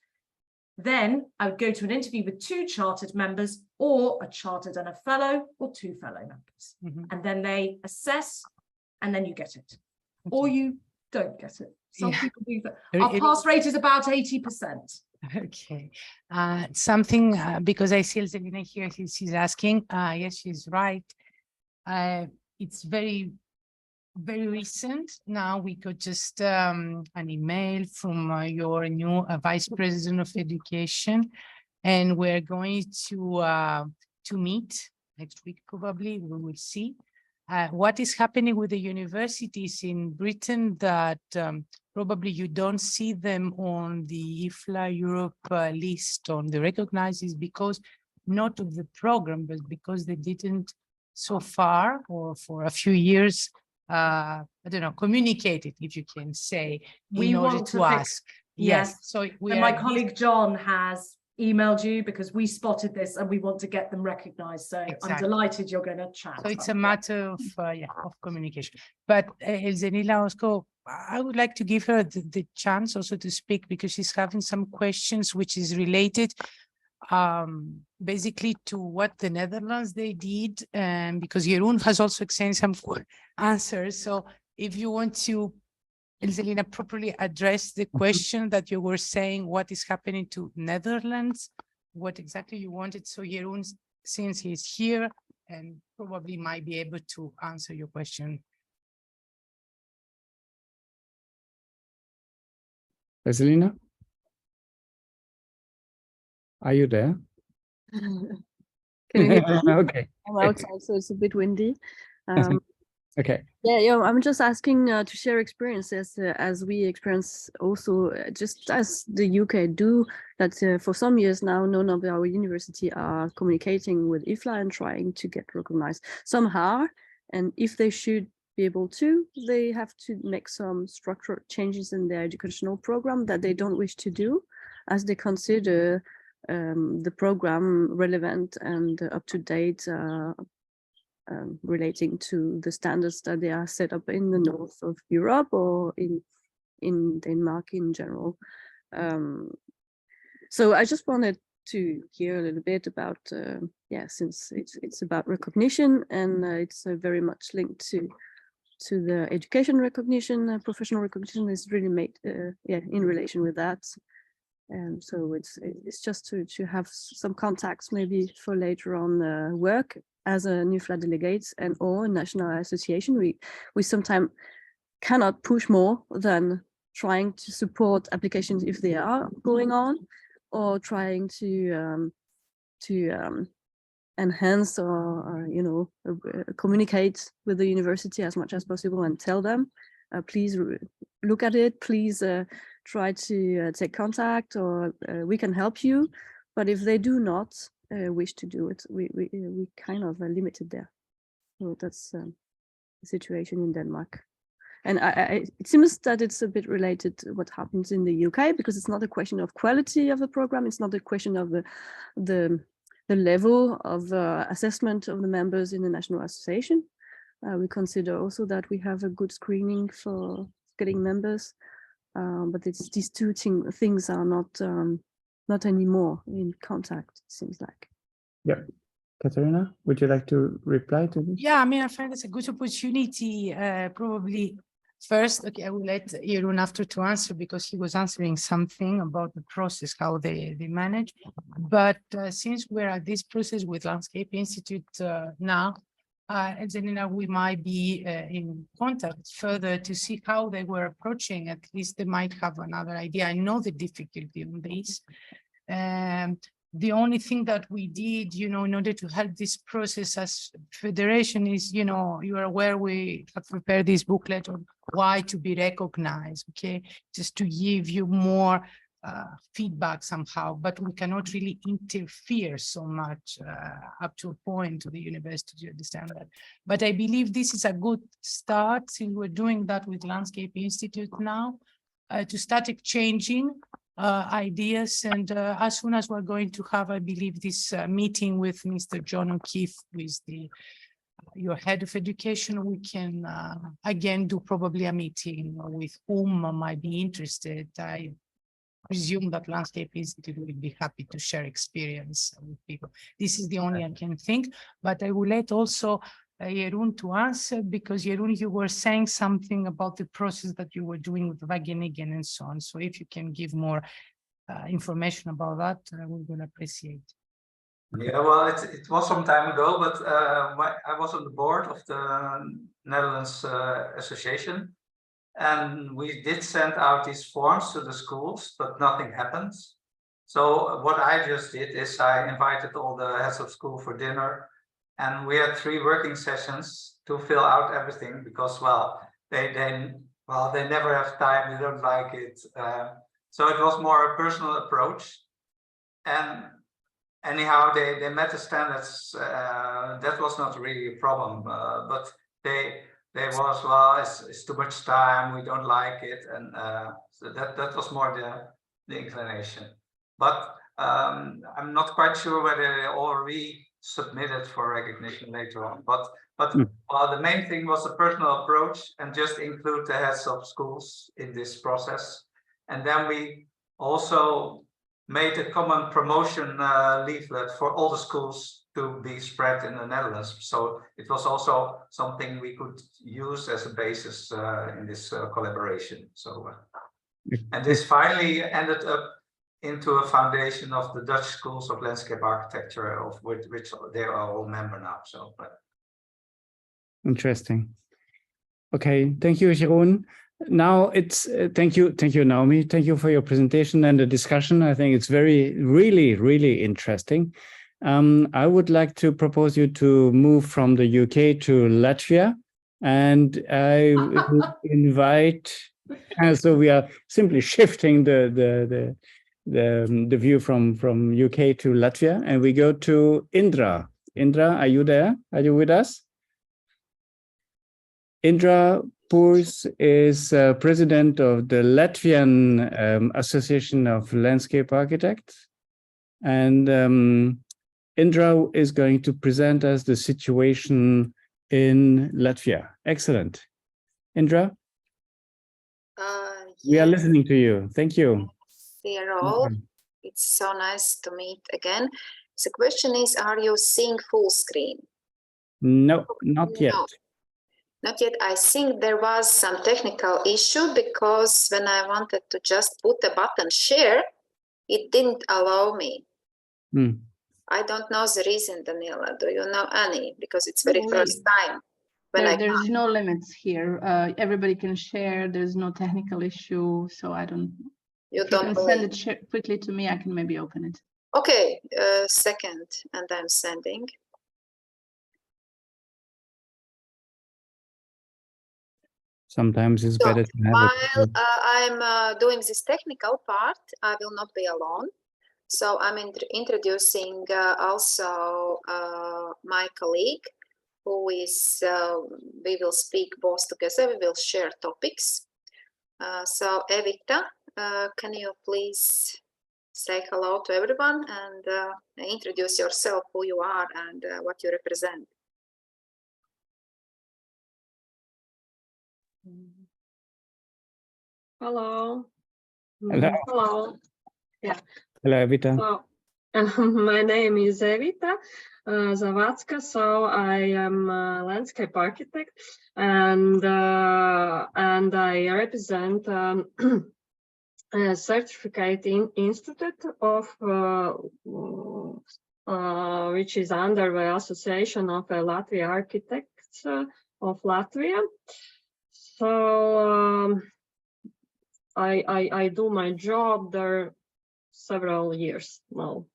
Speaker 6: Then I would go to an interview with two chartered members or a chartered and a fellow or two fellow members. And then they assess and then you get it. Or you don't get it. Some people do that. Our pass rate is about 80%.
Speaker 1: Okay. Something, because I see Elzelina here, she's asking, yes, she's right. It's very recent. Now we got just an email from your new Vice President of Education, and we're going to meet next week, probably. We will see what is happening with the universities in Britain that probably you don't see them on the IFLA Europe list on the recognizes because not of the program, but because they didn't so far or for a few years, I don't know, communicate it, if you can say,
Speaker 6: we
Speaker 1: in order
Speaker 6: want
Speaker 1: to ask. Yes. So
Speaker 6: and my colleague John has emailed you because we spotted this and we want to get them recognized. So exactly. I'm delighted you're going to chat.
Speaker 1: So it's a matter of of communication. But Elzenila also, I would like to give her the chance also to speak because she's having some questions which is related basically to what the Netherlands they did, and because Jeroen has also exchanged some answers. So if you want to, Elzelina, properly address the question that you were saying, what is happening to Netherlands, what exactly you wanted. So Jeroen, since he's here and probably might be able to answer your question.
Speaker 2: Elzelina? Are you there?
Speaker 8: Can you hear me?
Speaker 2: Okay.
Speaker 8: I'm outside, so it's a bit windy.
Speaker 2: Okay.
Speaker 8: Yeah, I'm just asking to share experiences as we experience also, just as the UK do, that for some years now, none of our university are communicating with IFLA and trying to get recognized. Some are, and if they should be able to, they have to make some structural changes in their educational program that they don't wish to do, as they consider the program relevant and up to date, relating to the standards that they are set up in the north of Europe or in Denmark in general. So I just wanted to hear a little bit about, since it's about recognition and it's very much linked to the education recognition, professional recognition is really made in relation with that. So it's just to have some contacts maybe for later on work as a IFLA delegate and or national association. We sometimes cannot push more than trying to support applications if they are going on, or trying to enhance or communicate with the university as much as possible and tell them, please look at it, please try to take contact, or we can help you. But if they do not wish to do it, we kind of are limited there. So that's the situation in Denmark. And it seems that it's a bit related to what happens in the UK, because it's not a question of quality of the program. It's not a question of the level of assessment of the members in the national association. We consider also that we have a good screening for getting members, but it's these two things are not anymore in contact, it seems like.
Speaker 2: Yeah. Katerina, would you like to reply to this?
Speaker 1: Yeah, I mean, I find it's a good opportunity. Probably first, okay, I will let Jeroen after to answer because he was answering something about the process, how they manage. But since we're at this process with Landscape Institute now, and then we might be in contact further to see how they were approaching. At least they might have another idea. I know the difficulty on this. The only thing that we did, in order to help this process as federation is, you are aware we have prepared this booklet on why to be recognized, okay? Just to give you more feedback somehow, but we cannot really interfere so much up to a point to the university to understand that. But I believe this is a good start since we're doing that with Landscape Institute now to start exchanging ideas. And as soon as we're going to have, I believe, this meeting with Mr. John O'Keefe, who is your head of education, we can again do probably a meeting with whom might be interested. I presume that Landscape Institute will be happy to share experience with people. This is the only I can think, but I will let also Jeroen to answer, because Jeroen, you were saying something about the process that you were doing with Wageningen and so on. So if you can give more information about that, we will appreciate.
Speaker 3: Yeah, well, it was some time ago, but I was on the board of the Netherlands Association, and we did send out these forms to the schools, but nothing happened. So what I just did is I invited all the heads of school for dinner, and we had 3 working sessions to fill out everything because, well, they never have time, they don't like it. So it was more a personal approach. And anyhow, they met the standards. That was not really a problem, but they was, well, it's too much time, we don't like it, and so that was more the inclination. But I'm not quite sure whether they all resubmitted for recognition later on. But well, the main thing was a personal approach and just include the heads of schools in this process. And then we also made a common promotion leaflet for all the schools to be spread in the Netherlands. So it was also something we could use as a basis in this collaboration. So, and this finally ended up into a foundation of the Dutch Schools of Landscape Architecture, of which they are all member now. So,
Speaker 2: interesting. Okay, thank you, Jeroen. Now it's thank you, Naomi. Thank you for your presentation and the discussion. I think it's really interesting. I would like to propose you to move from the UK to Latvia, and I invite. So we are simply shifting the view from UK to Latvia, and we go to Indra. Indra, are you there? Are you with us? Indra Purs is president of the Latvian Association of Landscape Architects, and Indra is going to present us the situation in Latvia. Excellent. Indra? We are listening to you. Thank you.
Speaker 9: Dear all, it's so nice to meet again. The question is, are you seeing full screen?
Speaker 2: No, not yet.
Speaker 9: No. Not yet. I think there was some technical issue because when I wanted to just put the button share, it didn't allow me. I don't know the reason, Daniela. Do you know any? Because it's very first time.
Speaker 7: There's no limits here. Everybody can share. There's no technical issue. So I don't.
Speaker 9: You
Speaker 7: can send it quickly to me. I can maybe open it.
Speaker 9: Okay, second, and I'm sending.
Speaker 2: Sometimes it's better to have
Speaker 9: while I'm doing this technical part, I will not be alone. So I'm introducing also my colleague, who is, we will speak both together, we will share topics. So Evita, can you please say hello to everyone and introduce yourself, who you are and what you represent.
Speaker 10: Hello.
Speaker 2: Hello.
Speaker 10: Hello. Yeah.
Speaker 2: Hello, Evita.
Speaker 10: So, my name is Evita. Zawadzka. So I am a landscape architect, and I represent a certificating institute of which is under the Association of Latvia Architects of Latvia. So I do my job there several years now.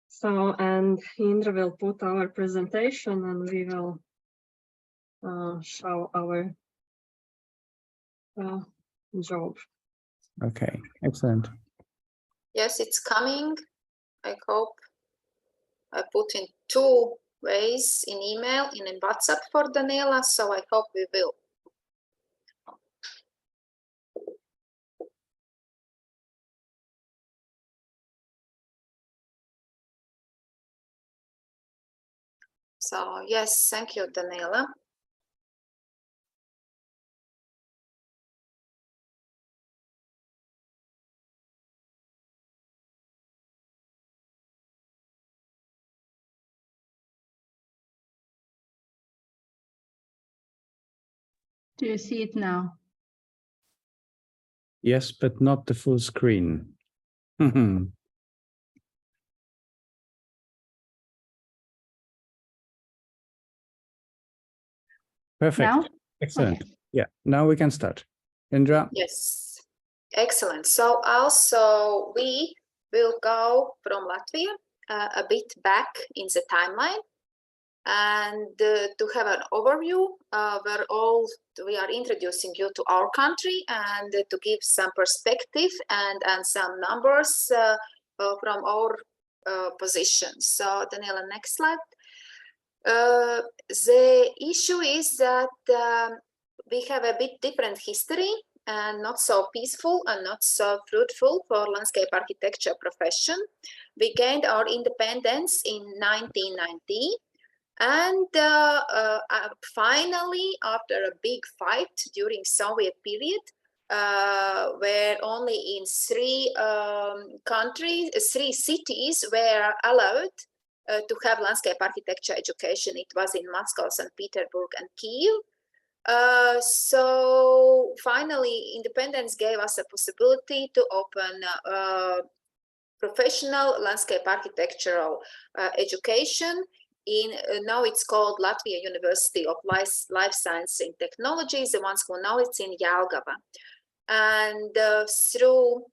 Speaker 10: So, and Indra will put our presentation and we will show our job.
Speaker 2: Okay, excellent.
Speaker 9: Yes, it's coming. I hope I put in 2 ways, in email and in WhatsApp for Daniela, so I hope we will. So yes, thank you, Daniela.
Speaker 7: Do you see it now?
Speaker 2: Yes, but not the full screen. Perfect.
Speaker 7: Now?
Speaker 2: Excellent.
Speaker 7: Okay.
Speaker 2: Yeah, now we can start. Indra?
Speaker 9: Yes, excellent. So also we will go from Latvia a bit back in the timeline, and to have an overview where all we are introducing you to our country, and to give some perspective and some numbers from our positions. So Daniela, next slide. The issue is that we have a bit different history, and not so peaceful and not so fruitful for landscape architecture profession. We gained our independence in 1990, and finally, after a big fight during Soviet period, where only in 3 cities were allowed to have landscape architecture education. It was in Moscow, St. Petersburg, and Kyiv. So finally, independence gave us a possibility to open professional landscape architectural education in now it's called Latvia University of Life Science and Technology. The ones who know, it's in Jelgava. And through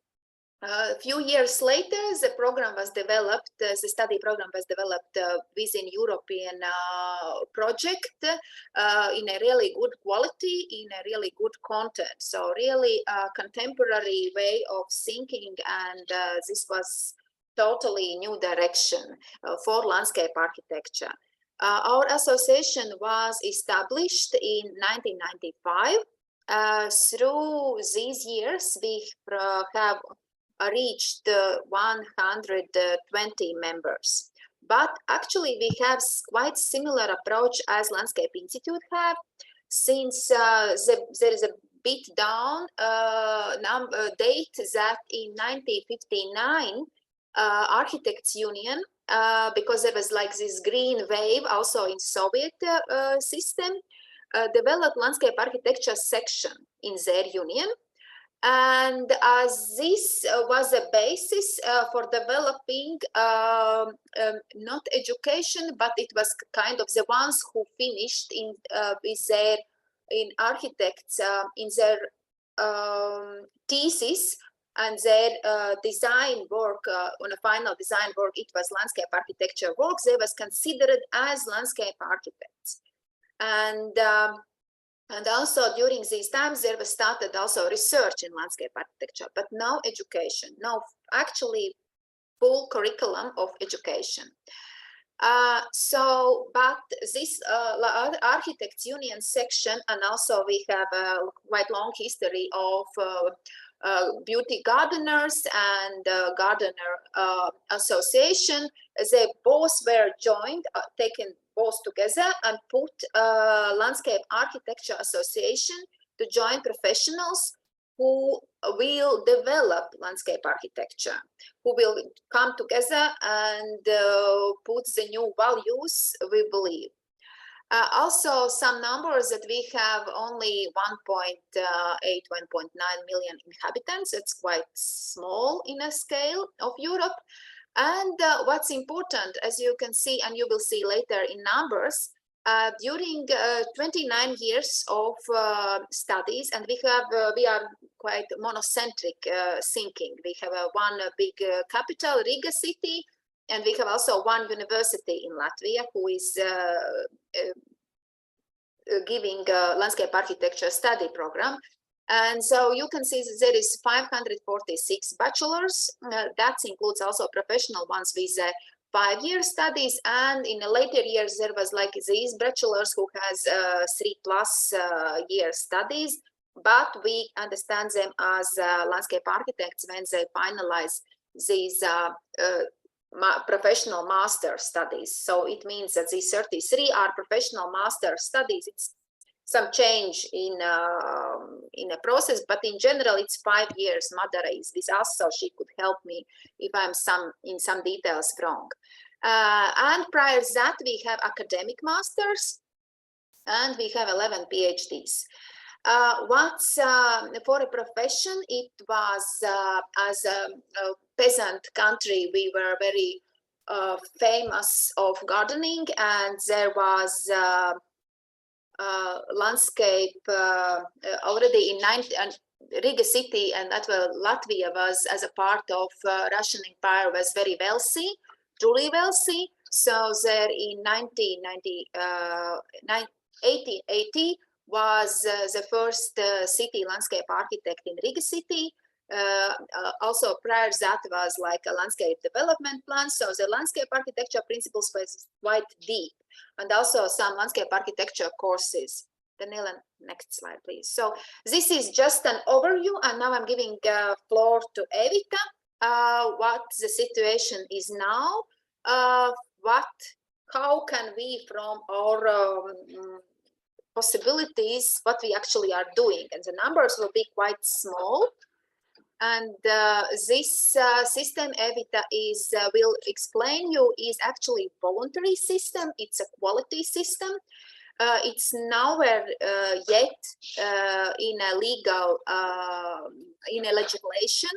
Speaker 9: a few years later, the program was developed, the study program was developed within European project in a really good quality, in a really good content. So really a contemporary way of thinking, and this was totally new direction for landscape architecture. Our association was established in 1995. Through these years, we have reached 120 members. But actually, we have quite similar approach as Landscape Institute have, since there is a bit down date that in 1959, Architects Union, because there was like this green wave also in Soviet system, developed landscape architecture section in their union. And as this was a basis for developing not education, but it was kind of the ones who finished in with their architects in their thesis and their design work on a final design work. It was landscape architecture work. They was considered as landscape architects, and also during these times, there was started also research in landscape architecture, but no education, no actually full curriculum of education. But this Architects Union section, and also we have a quite long history of beauty gardeners and gardener association. They both were joined, taken both together, and put Landscape Architecture Association to join professionals who will develop landscape architecture, who will come together and put the new values we believe. Also, some numbers that we have only 1.8, 1.9 million inhabitants. It's quite small in a scale of Europe. And what's important, as you can see, and you will see later in numbers, during 29 years of studies, and we are quite monocentric thinking. We have one big capital, Riga city, and we have also one university in Latvia who is giving a landscape architecture study program. And so you can see that there is 546 bachelors. That includes also professional ones with 5-year studies. And in the later years, there was like these bachelors who has 3+ year studies, but we understand them as landscape architects when they finalize these professional master studies. So it means that these 33 are professional master studies. It's some change in a process, but in general, it's 5 years. Madara is with us, so she could help me if I'm in some details wrong. And prior to that, we have academic masters, and we have 11 PhDs. What's for a profession, it was as a peasant country, we were very famous of gardening, and there was landscape already in Riga city, and that Latvia was, as a part of Russian Empire, was very wealthy, truly wealthy. So there in 1880 was the first city landscape architect in Riga city. Also prior to that was like a landscape development plan. So the landscape architecture principles was quite deep, and also some landscape architecture courses. Daniela, next slide, please. So this is just an overview, and now I'm giving floor to Evita. What the situation is now, how can we from our possibilities, what we actually are doing, and the numbers will be quite small. And this system, Evita will explain you, is actually voluntary system. It's a quality system. It's nowhere yet in a legal, in a legislation,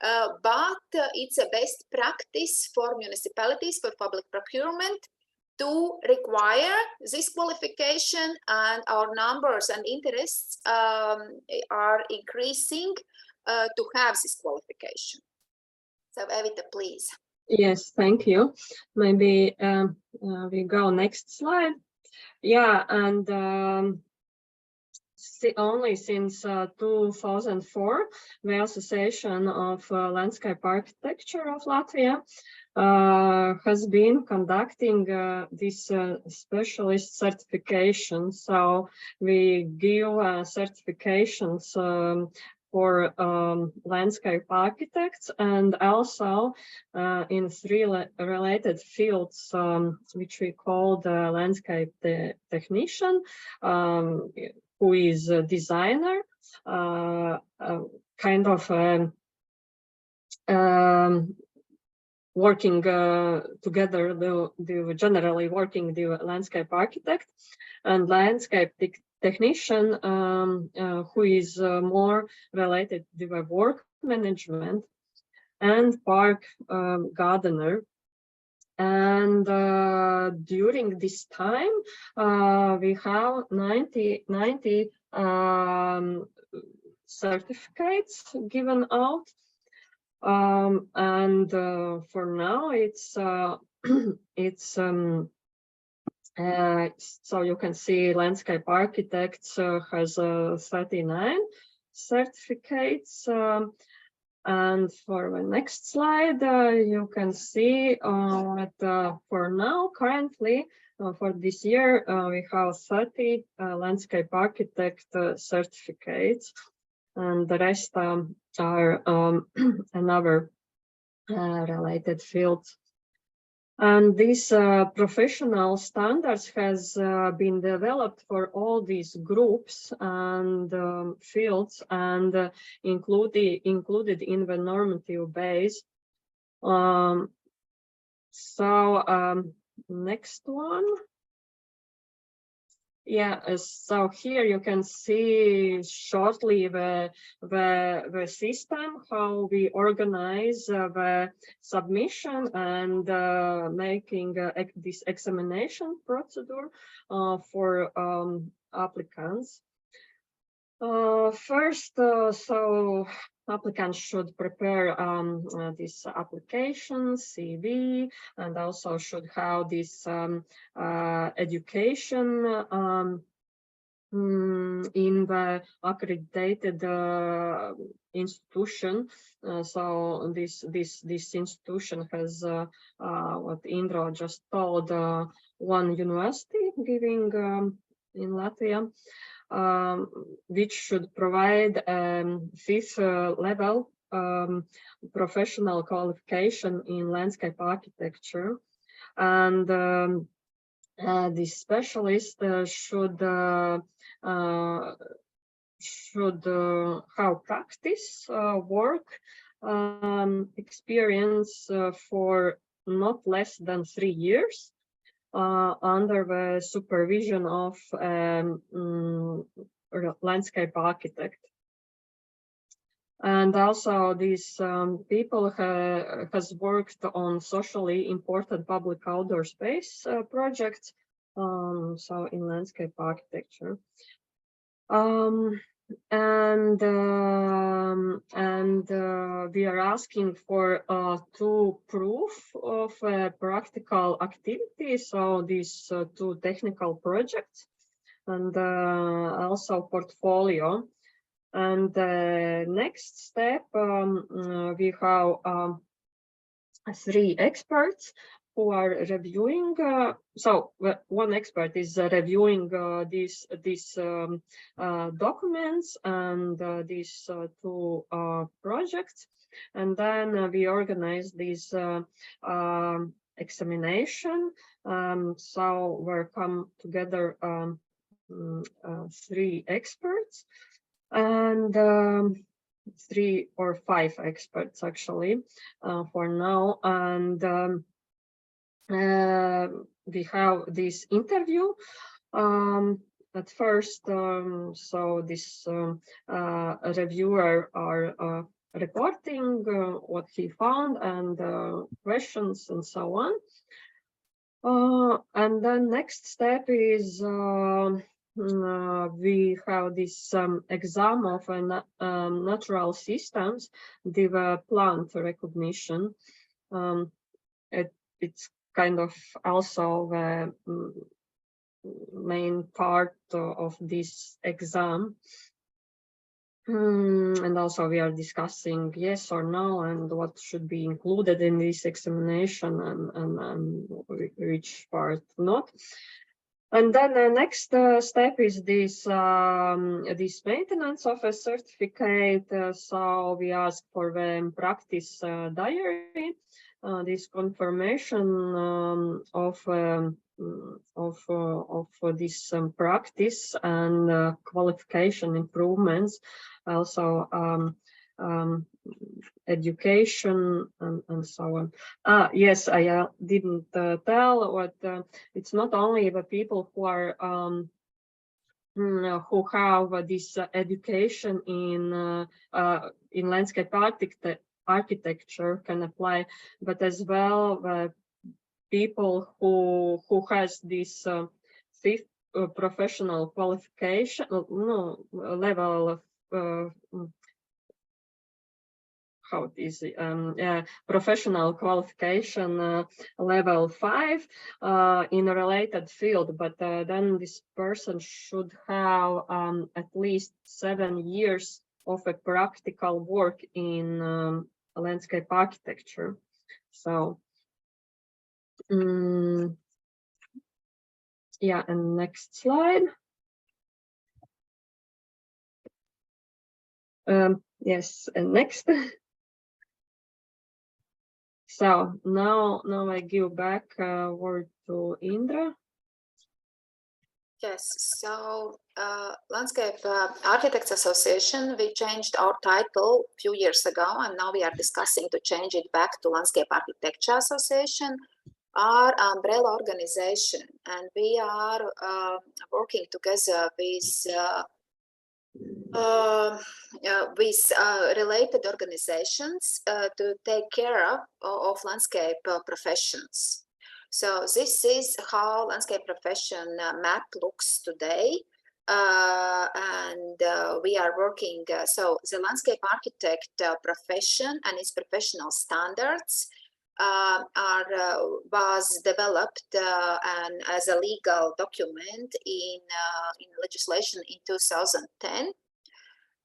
Speaker 9: but it's a best practice for municipalities, for public procurement, to require this qualification, and our numbers and interests are increasing to have this qualification. So Evita, please.
Speaker 10: Yes, thank you. Maybe we go next slide. Yeah, and only since 2004, the Association of Landscape Architecture of Latvia has been conducting this specialist certification. So we give certifications for landscape architects, and also in 3 related fields, which we call the landscape technician, who is a designer, kind of working together, generally working the landscape architect, and landscape technician, who is more related to the work management, and park gardener. And during this time, we have 90 certificates given out. And for now, it's so you can see landscape architects has 39 certificates. And for the next slide, you can see that for now, currently, for this year, we have 30 landscape architect certificates, and the rest are another related fields. And these professional standards has been developed for all these groups and fields, and included in the normative base. Next one. Yeah, so here you can see shortly the system, how we organize the submission and making this examination procedure for applicants. First, so applicants should prepare this application, CV, and also should have this education in the accredited institution. So this institution has what Indra just told, one university giving in Latvia, which should provide fifth level professional qualification in landscape architecture. And this specialist should have practice work experience for not less than 3 years under the supervision of landscape architect. And also these people has worked on socially important public outdoor space projects, so in landscape architecture. We are asking for 2 proof of practical activity, so these 2 technical projects, and also portfolio. And the next step, we have 3 experts who are reviewing. So one expert is reviewing these documents and these 2 projects, and then we organize this examination. So we'll come together 3 experts and 3 or 5 experts actually for now, and we have this interview at first. So this reviewer are reporting what he found and questions and so on. And then next step is we have this exam of natural systems, the plant recognition. It's kind of also the main part of this exam. And also we are discussing yes or no and what should be included in this examination and which part not. And then the next step is this this maintenance of a certificate. So we ask for the practice diary, this confirmation of this practice and qualification improvements, also education and so on. Yes, I didn't tell what it's not only the people who are who have this education in landscape architecture can apply, but as well the people who has this 5th professional qualification level of how it is professional qualification level 5 in a related field, but then this person should have at least 7 years of a practical work in landscape architecture. So yeah, and next slide. Yes, and next. So now I give back word to Indra.
Speaker 9: Yes, so Landscape Architects Association, we changed our title a few years ago, and now we are discussing to change it back to Landscape Architecture Association, our umbrella organization, and we are working together with related organizations to take care of landscape professions. So this is how landscape profession map looks today. And we are working, so the landscape architect profession and its professional standards was developed and as a legal document in legislation in 2010.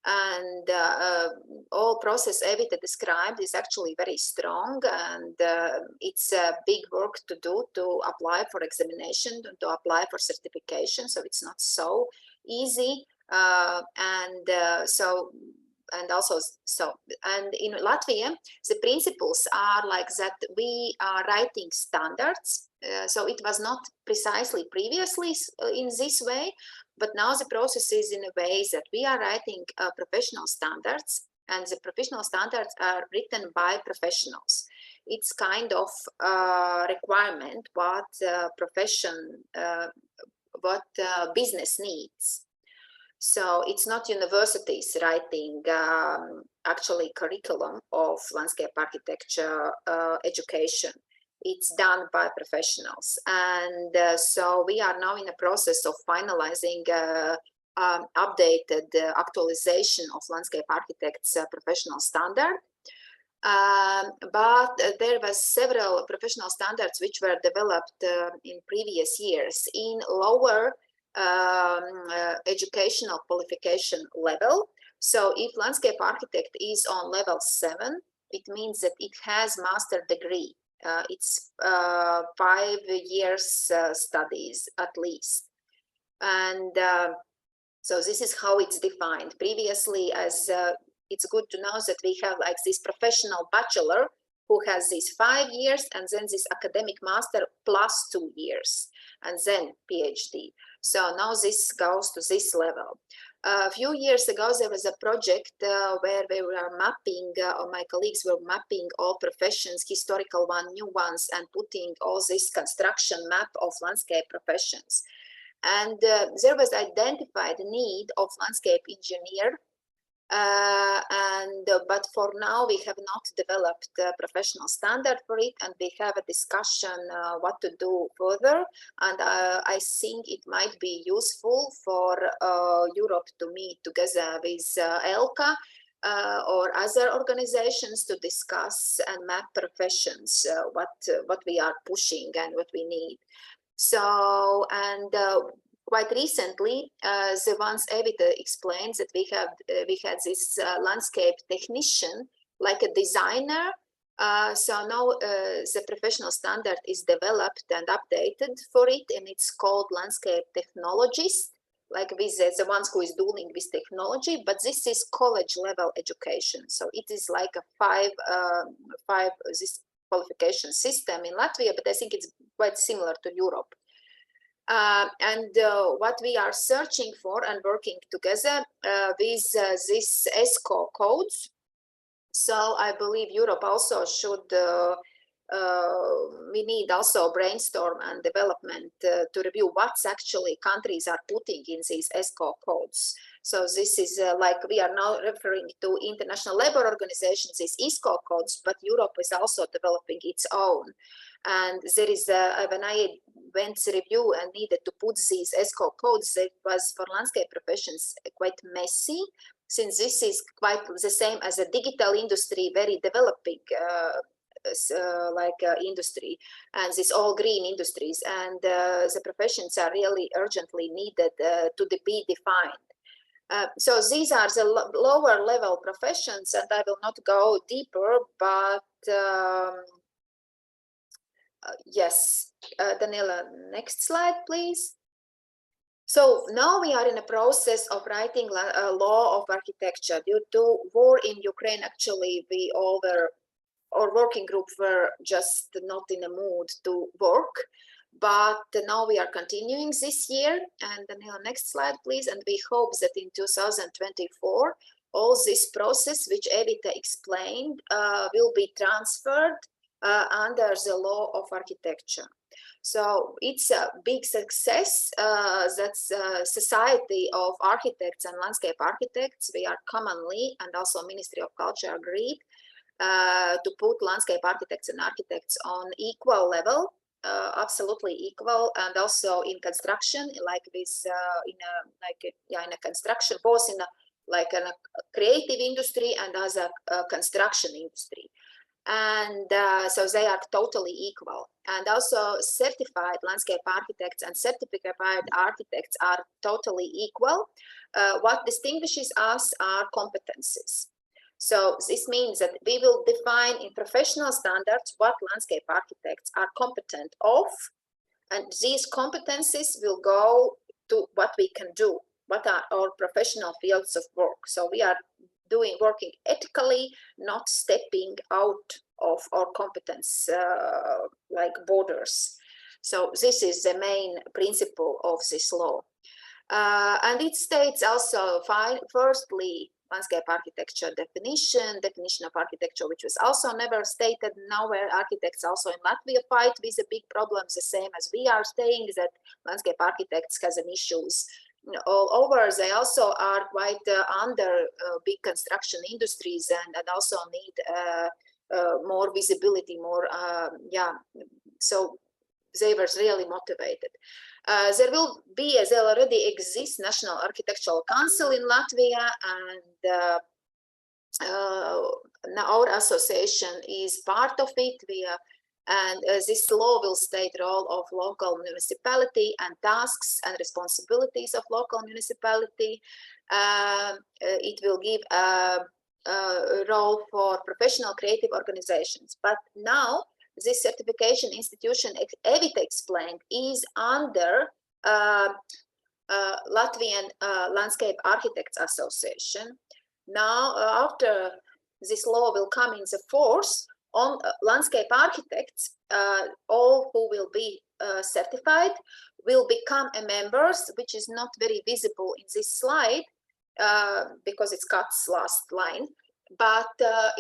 Speaker 9: And all process Evita described is actually very strong, and it's a big work to do to apply for examination, to apply for certification. So it's not so easy, and in Latvia, the principles are like that we are writing standards. So it was not precisely previously in this way, but now the process is in a way that we are writing professional standards, and the professional standards are written by professionals. It's kind of requirement what business needs. So it's not universities writing actually curriculum of landscape architecture education. It's done by professionals. And so we are now in the process of finalizing updated actualization of landscape architects professional standard. But there was several professional standards which were developed in previous years in lower educational qualification level. So if landscape architect is on level 7, it means that it has master degree. It's 5 years studies at least. And so this is how it's defined. Previously, as it's good to know that we have like this professional bachelor who has these 5 years, and then this academic master plus 2 years, and then PhD. So now this goes to this level. A few years ago, there was a project where we were mapping, or my colleagues were mapping all professions, historical ones, new ones, and putting all this construction map of landscape professions. And there was identified need of landscape engineer. But for now we have not developed a professional standard for it, and we have a discussion what to do further. And I think it might be useful for Europe to meet together with ELCA or other organizations to discuss and map professions, what we are pushing and what we need. So, and quite recently, the ones Evita explains that we had this landscape technician, like a designer. So now the professional standard is developed and updated for it, and it's called landscape technologist, like with the ones who is dealing with technology. But this is college level education, so it is like a five this qualification system in Latvia, but I think it's quite similar to Europe. What we are searching for and working together with these ESCO codes. So I believe Europe also should, we need also brainstorm and development to review what's actually countries are putting in these ESCO codes. So this is like we are now referring to International Labour Organizations, these ESCO codes, but Europe is also developing its own. And there is, when I went to review and needed to put these ESCO codes, it was for landscape professions quite messy, since this is quite the same as a digital industry, very developing industry, and this all green industries, and the professions are really urgently needed to be defined. So these are the lower level professions, and I will not go deeper, but yes, Daniela, next slide, please. So now we are in a process of writing a law of architecture. Due to war in Ukraine, actually, we all were our working group were just not in a mood to work. But now we are continuing this year. And then next slide, please. And we hope that in 2024, all this process, which Evita explained, will be transferred under the law of architecture. So it's a big success that Society of Architects and Landscape Architects, we are commonly, and also Ministry of Culture agreed to put landscape architects and architects on equal level, absolutely equal, and also in construction, like this, in a construction, both in a creative industry and as a construction industry. And so they are totally equal. And also certified landscape architects and certified architects are totally equal. What distinguishes us are competencies. So this means that we will define in professional standards what landscape architects are competent of, and these competencies will go to what we can do, what are our professional fields of work. So we are working ethically, not stepping out of our competence like borders. So this is the main principle of this law. And it states also, firstly, landscape architecture definition of architecture, which was also never stated nowhere. Architects also in Latvia fight with the big problems, the same as we are saying that landscape architects has an issues all over. They also are quite under big construction industries and also need more visibility, more, so they were really motivated. There will be, as there already exists, National Architectural Council in Latvia, and our association is part of it. And this law will state the role of local municipality and tasks and responsibilities of local municipality. It will give a role for professional creative organizations. But now, this certification institution, Evita explained, is under Latvian Landscape Architects Association. Now, after this law will come into force, on landscape architects, all who will be certified will become a members, which is not very visible in this slide because it's Kat's last line. But there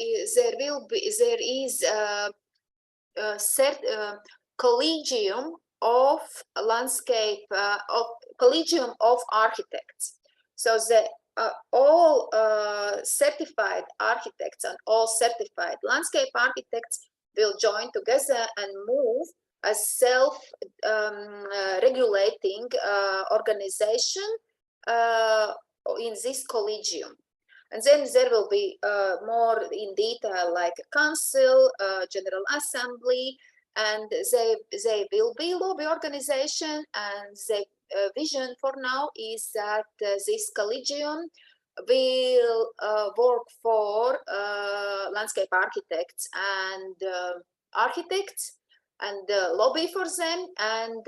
Speaker 9: is collegium of landscape collegium of architects. So the all certified architects and all certified landscape architects will join together and move as self-regulating organization in this collegium. And then there will be more in detail like a council, general assembly, and they will be lobby organization, and the vision for now is that this collegium will work for landscape architects and lobby for them, and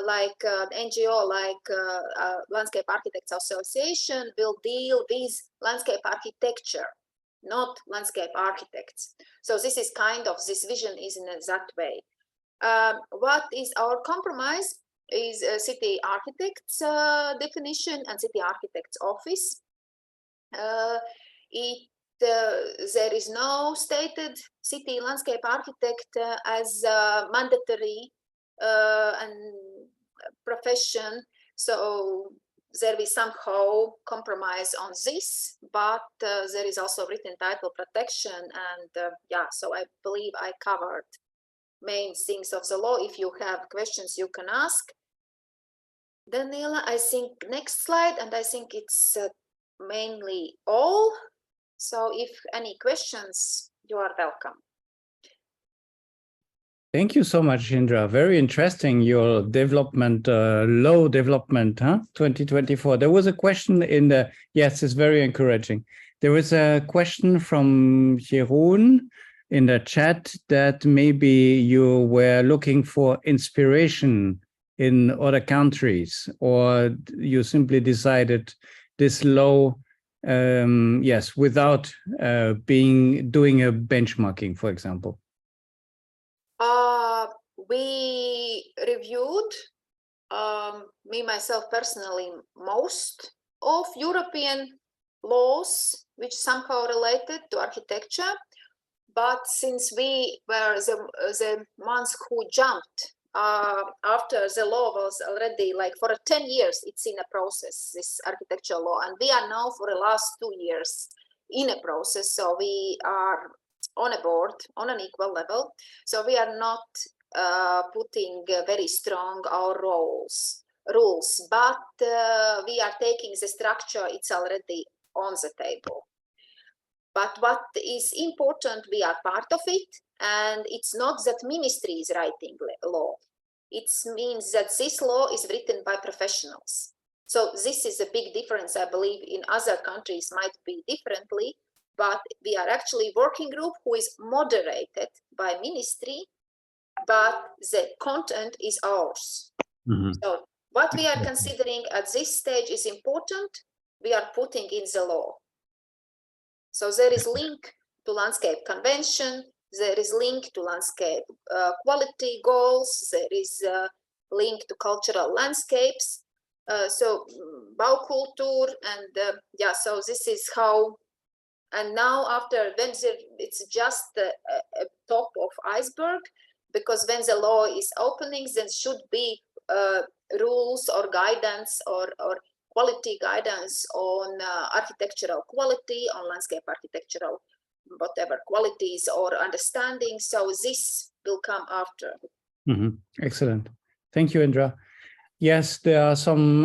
Speaker 9: like NGO, like Landscape Architects Association will deal with landscape architecture, not landscape architects. So this is kind of, this vision is in that way. What is our compromise is a city architect's definition and city architect's office. There is no stated city landscape architect as mandatory and profession, so there is somehow compromise on this, but there is also written title protection, and so I believe I covered main things of the law. If you have questions, you can ask. Daniela, I think next slide, and I think it's mainly all. So if any questions, you are welcome.
Speaker 2: Thank you so much, Indra. Very interesting, your development, low development, 2024. There was a question in the, yes, it's very encouraging. There was a question from Jeroen in the chat that maybe you were looking for inspiration in other countries, or you simply decided this law yes, without doing a benchmarking, for example?
Speaker 9: We reviewed, me myself personally, most of European laws which somehow related to architecture. But since we were the ones who jumped after the law was already like for 10 years, it's in a process, this architectural law, and we are now for the last 2 years in a process. So we are on a board on an equal level. So we are not putting very strong our rules, but we are taking the structure, it's already on the table. But what is important, we are part of it, and it's not that ministry is writing law. It means that this law is written by professionals. So this is a big difference. I believe in other countries might be differently, but we are actually working group who is moderated by ministry, but the content is ours.
Speaker 2: Mm-hmm.
Speaker 9: So what we are considering at this stage is important, we are putting in the law. So there is link to landscape convention, there is link to landscape quality goals, there is a link to cultural landscapes, so Baukultur, and yeah, so this is how, and now after when it's just a top of iceberg, because when the law is opening, then should be rules or guidance or quality guidance on architectural quality, on landscape architectural, whatever qualities or understanding. So this will come after.
Speaker 2: Mm-hmm. Excellent. Thank you, Indra. Yes, there are some,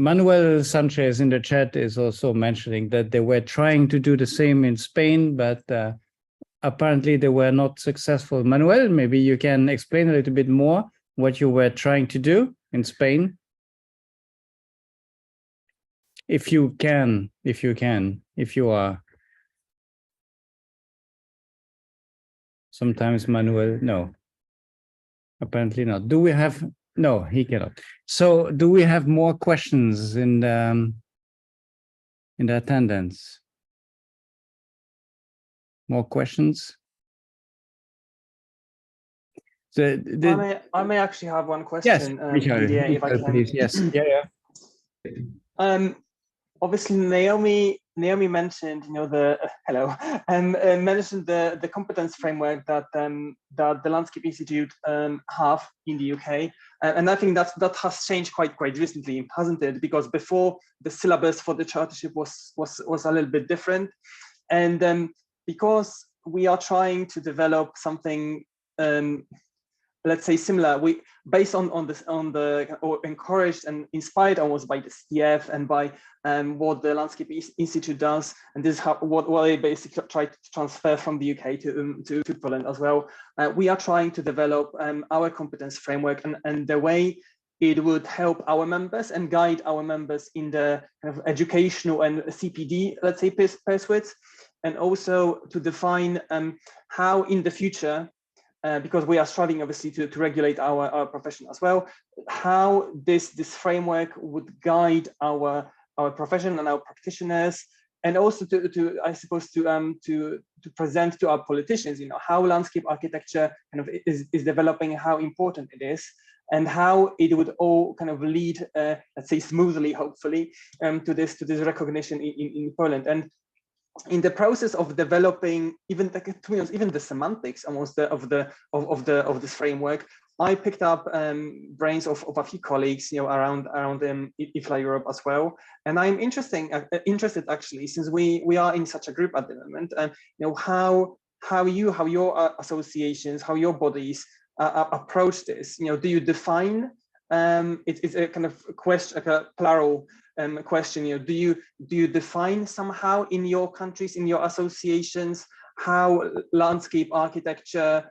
Speaker 2: Manuel Sanchez in the chat is also mentioning that they were trying to do the same in Spain, but apparently they were not successful. Manuel, maybe you can explain a little bit more what you were trying to do in Spain. If you are. Sometimes Manuel, no, apparently not. Do we have, no, he cannot. So do we have more questions in the attendance? More questions?
Speaker 11: I may actually have one question.
Speaker 2: Yes, Michael,
Speaker 11: Lydia, if I can.
Speaker 2: please. Yes, yeah.
Speaker 11: Obviously, Naomi mentioned, mentioned the competence framework that that the Landscape Institute have in the UK, and I think that has changed quite recently, hasn't it? Because before the syllabus for the chartership was a little bit different, and because we are trying to develop something. Let's say similar, we based on the or encouraged and inspired almost by the CF and by what the Landscape Institute does, and this is what they basically try to transfer from the UK to Poland as well. We are trying to develop our competence framework and the way it would help our members and guide our members in the kind of educational and CPD, let's say, pursuits, and also to define how in the future. Because we are striving obviously to regulate our profession as well, how this framework would guide our profession and our practitioners, and also to I suppose to present to our politicians, how landscape architecture kind of is developing, how important it is, and how it would all kind of lead, let's say smoothly, hopefully, to this recognition in Poland. And in the process of developing even the semantics almost of this framework, I picked up brains of a few colleagues around IFLA Europe as well, and I'm interested actually, since we are in such a group at the moment, and how your associations, how your bodies approach this. Do you define it's a kind of question, like a plural question, do you define somehow in your countries, in your associations, how landscape architecture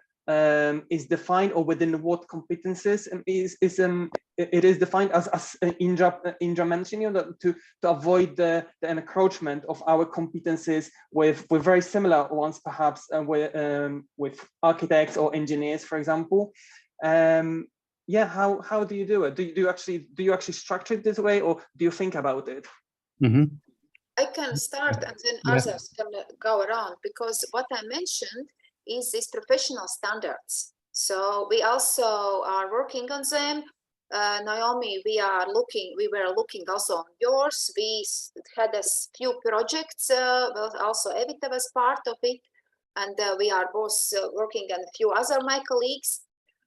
Speaker 11: is defined, or within what competences it is defined, as Indra mentioned, to avoid the encroachment of our competences with very similar ones, perhaps with architects or engineers, for example. Yeah, how do you do it? Do you actually structure it this way, or do you think about it?
Speaker 2: Mm-hmm.
Speaker 9: I can start and then
Speaker 2: Yes.
Speaker 9: others can go around, because what I mentioned is these professional standards. So we also are working on them. Naomi, we were looking also on yours. We had a few projects, well, also Evita was part of it. And we are both working on a few other my colleagues.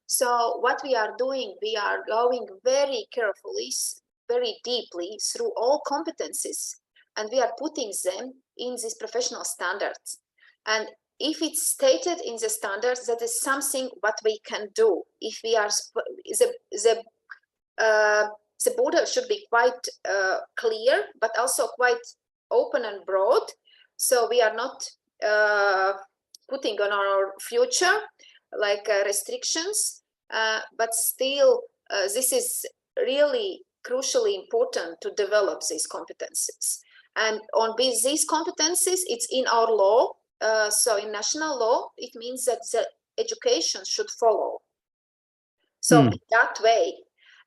Speaker 9: So what we are doing, we are going very carefully, very deeply through all competencies, and we are putting them in these professional standards. And if it's stated in the standards, that is something what we can do. If we are, the border should be quite clear, but also quite open and broad. So we are not putting on our future like restrictions, but still this is really crucially important to develop these competencies. And on these competencies, it's in our law. So in national law, it means that the education should follow. So in that way.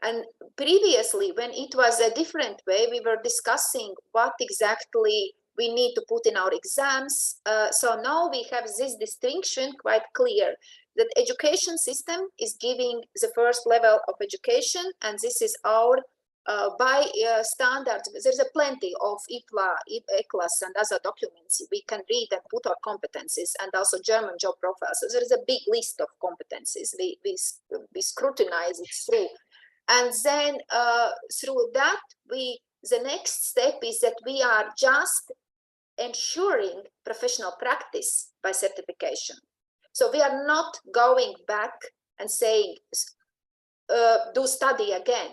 Speaker 9: And previously, when it was a different way, we were discussing what exactly we need to put in our exams. So now we have this distinction quite clear, that education system is giving the first level of education, and this is our by standards. There's a plenty of IFLA, ECLAS and other documents we can read and put our competencies, and also German job profiles. So there is a big list of competencies. We scrutinize it through. And then through that, the next step is that we are just ensuring professional practice by certification. So we are not going back and saying, do study again.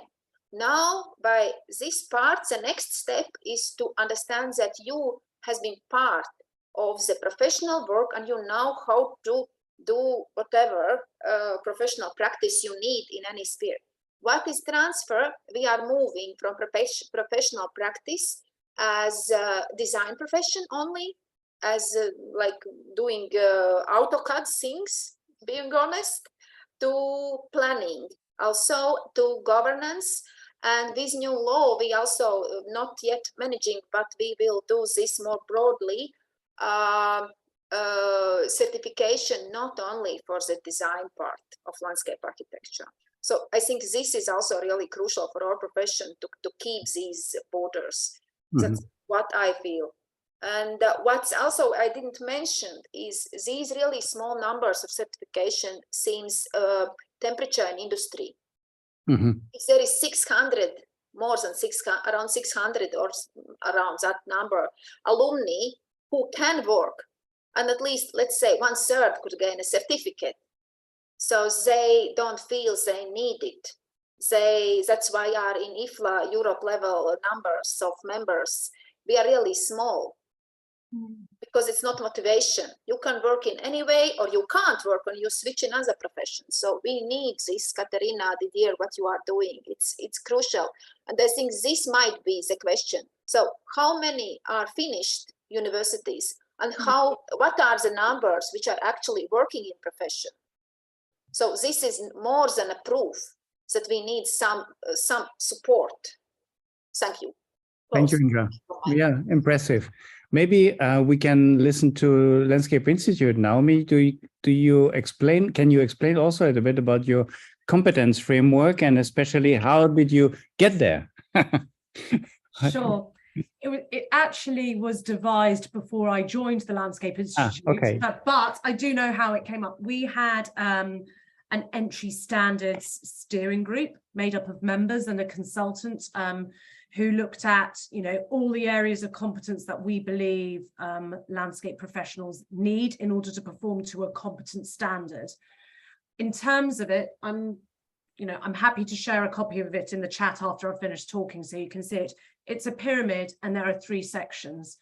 Speaker 9: Now, by this part, the next step is to understand that you has been part of the professional work and you know how to do whatever professional practice you need in any sphere. What is transfer? We are moving from professional practice as a design profession only, as like doing AutoCAD things, being honest, to planning, also to governance. And this new law, we also not yet managing, but we will do this more broadly, certification not only for the design part of landscape architecture. So I think this is also really crucial for our profession to keep these borders. That's what I feel. And what's also I didn't mention is these really small numbers of certification seems temperature in industry. If there is 600, more than 600, around 600 or around that number, alumni who can work, and at least let's say 1/3 could gain a certificate. So they don't feel they need it. That's why are in IFLA Europe level numbers of members, we are really small. Because it's not motivation. You can work in any way, or you can't work when you switch in other professions. So we need this, Katerina, Didier, what you are doing. It's crucial. And I think this might be the question. So how many are finished universities, and what are the numbers which are actually working in profession? So this is more than a proof that we need some support. Thank you.
Speaker 2: Thank you, Indra. Yeah, impressive. Maybe we can listen to Landscape Institute. Naomi, do you explain? Can you explain also a little bit about your competence framework, and especially how did you get there?
Speaker 6: Sure. It actually was devised before I joined the Landscape Institute,
Speaker 2: okay.
Speaker 6: But I do know how it came up. We had an entry standards steering group made up of members and a consultant who looked at, all the areas of competence that we believe landscape professionals need in order to perform to a competent standard. In terms of it, I'm happy to share a copy of it in the chat after I've finished talking so you can see it. It's a pyramid and there are 3 sections.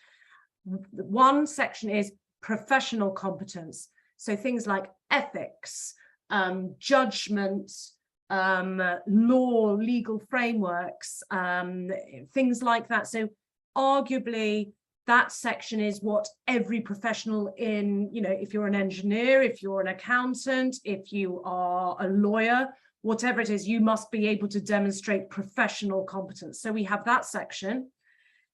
Speaker 6: One section is professional competence. So things like ethics, judgment, law, legal frameworks, things like that. So arguably that section is what every professional in, if you're an engineer, if you're an accountant, if you are a lawyer, whatever it is, you must be able to demonstrate professional competence. So we have that section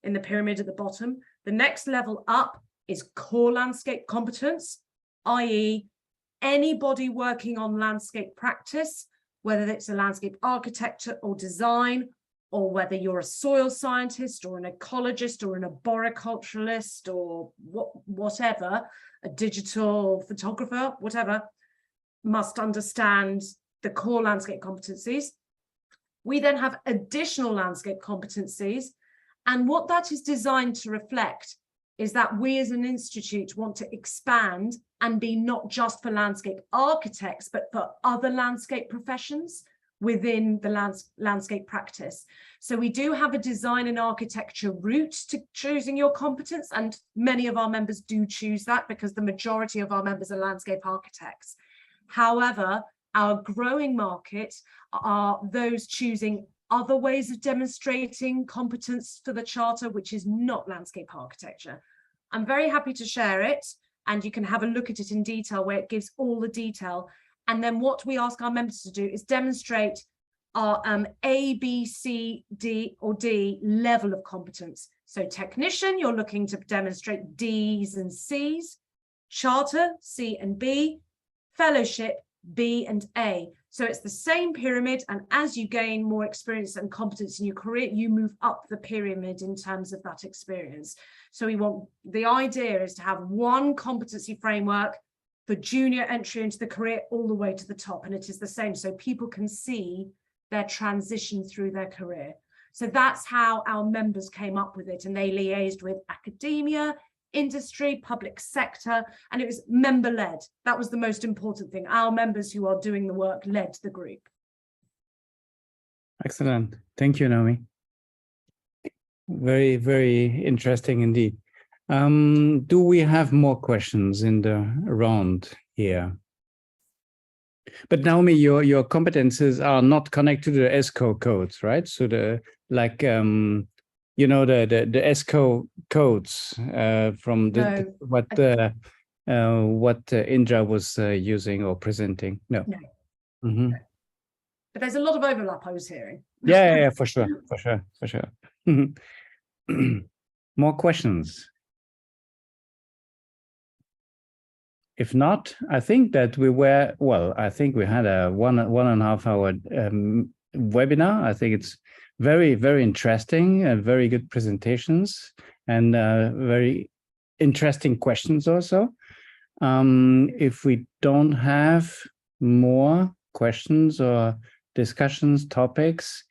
Speaker 6: in the pyramid at the bottom. The next level up is core landscape competence, i.e. anybody working on landscape practice, whether it's a landscape architecture or design, or whether you're a soil scientist or an ecologist or an arboriculturalist or whatever, a digital photographer, whatever, must understand the core landscape competencies. We then have additional landscape competencies, and what that is designed to reflect is that we as an institute want to expand and be not just for landscape architects, but for other landscape professions within the landscape practice. So we do have a design and architecture route to choosing your competence, and many of our members do choose that because the majority of our members are landscape architects. However, our growing market are those choosing other ways of demonstrating competence for the charter, which is not landscape architecture. I'm very happy to share it, and you can have a look at it in detail where it gives all the detail. And then what we ask our members to do is demonstrate our A, B, C, D or D level of competence. So technician, you're looking to demonstrate D's and C's, charter, C and B, fellowship, B and A. So it's the same pyramid, and as you gain more experience and competence in your career, you move up the pyramid in terms of that experience. So the idea is to have one competency framework for junior entry into the career all the way to the top, and it is the same, so people can see their transition through their career. So that's how our members came up with it, and they liaised with academia, industry, public sector, and it was member-led. That was the most important thing. Our members who are doing the work led the group.
Speaker 2: Excellent. Thank you, Naomi. Very, very interesting indeed. Do we have more questions in the round here? But Naomi, your competences are not connected to the ESCO codes, right? So the you know, the ESCO codes from what Indra was using or presenting. No. Mm-hmm.
Speaker 6: But there's a lot of overlap, I was hearing.
Speaker 2: Yeah, for sure. More questions? If not, I think that I think we had a 1.5 hour webinar. I think it's very, very interesting and very good presentations and very interesting questions also. If we don't have more questions or discussions, topics,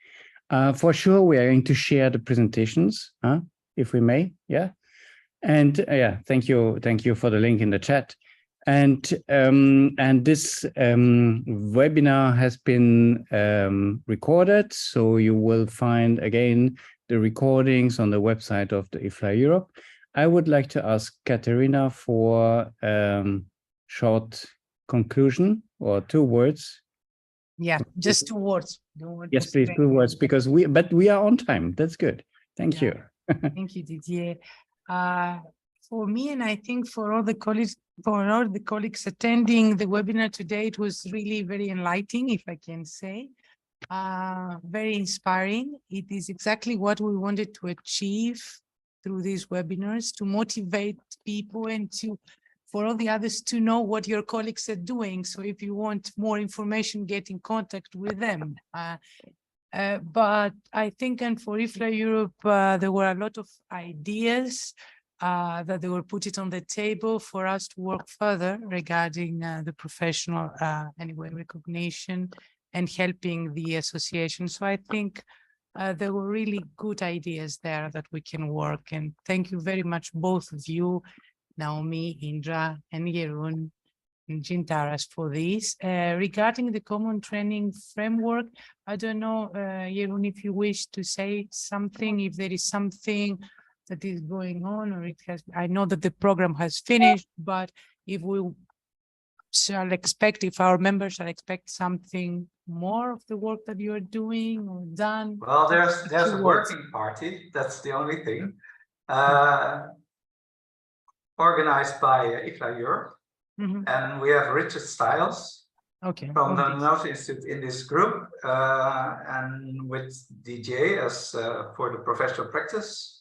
Speaker 2: for sure we are going to share the presentations, if we may, yeah. And yeah, thank you for the link in the chat. And this webinar has been recorded, so you will find again the recordings on the website of the IFLA Europe. I would like to ask Katerina for short conclusion or 2 words.
Speaker 1: Yeah, just 2 words.
Speaker 2: Yes, please, 2 words, because we are on time. That's good. Thank you.
Speaker 1: Thank you, Didier. For me, and I think for all the colleagues attending the webinar today, it was really very enlightening, if I can say, very inspiring. It is exactly what we wanted to achieve through these webinars, to motivate people and for all the others to know what your colleagues are doing. So if you want more information, get in contact with them. But I think, and for IFLA Europe, there were a lot of ideas that they were put on the table for us to work further regarding the professional recognition and helping the association. So I think there were really good ideas there that we can work. And thank you very much, both of you, Naomi, Indra, and Jeroen and Gintaras, for this. Regarding the common training framework, I don't know, Jeroen, if you wish to say something, if there is something that is going on, or it has, I know that the program has finished, but if we shall expect, if our members shall expect something more of the work that you are doing or done.
Speaker 3: Well, there's a working party, that's the only thing, organized by IFLA Europe. And we have Richard Stiles from the Notes Institute in this group, and with DJ as for the professional practice.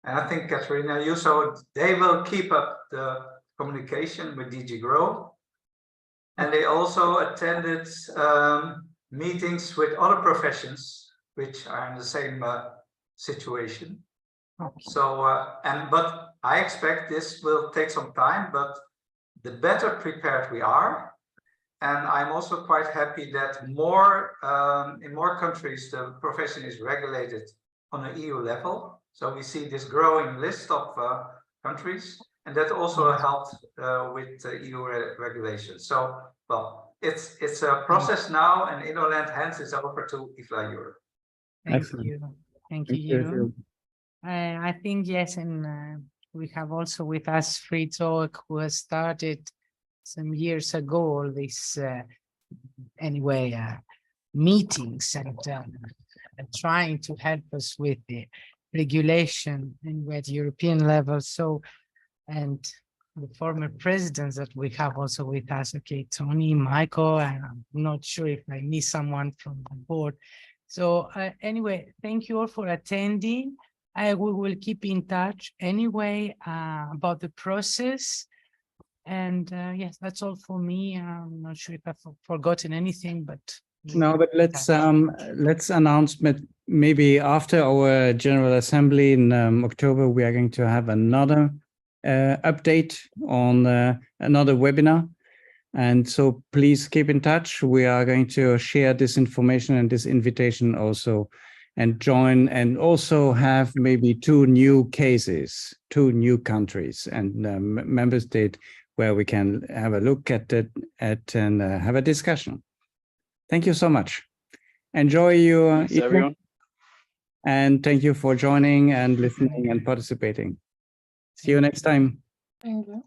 Speaker 3: And I think Katerina, you, so they will keep up the communication with DG Grow. And they also attended meetings with other professions, which are in the same situation. So, but I expect this will take some time, but the better prepared we are. And I'm also quite happy that in more countries, the profession is regulated on an EU level. So we see this growing list of countries, and that also helped with EU regulations. So, well, it's a process now, and Innoland hands it over to IFLA Europe.
Speaker 1: Thank
Speaker 2: Excellent.
Speaker 1: you. Thank
Speaker 2: Thank
Speaker 1: you,
Speaker 2: you.
Speaker 1: Jeroen. I think, yes, and we have also with us Fritz Oak, who has started some years ago all these meetings and trying to help us with the regulation and at European level. So, and the former presidents that we have also with us, okay, Tony, Michael, and I'm not sure if I miss someone from the board. So anyway, thank you all for attending. We will keep in touch anyway about the process. And yes, that's all for me. I'm not sure if I've forgotten anything, but
Speaker 2: No, but let's announce maybe after our General Assembly in October, we are going to have another update on another webinar. And so please keep in touch. We are going to share this information and this invitation also, and join, and also have maybe 2 new cases, 2 new countries and member state where we can have a look at it and have a discussion. Thank you so much. Enjoy your
Speaker 11: Thanks, everyone.
Speaker 2: And thank you for joining and listening and participating. See you next time.
Speaker 6: Thank you.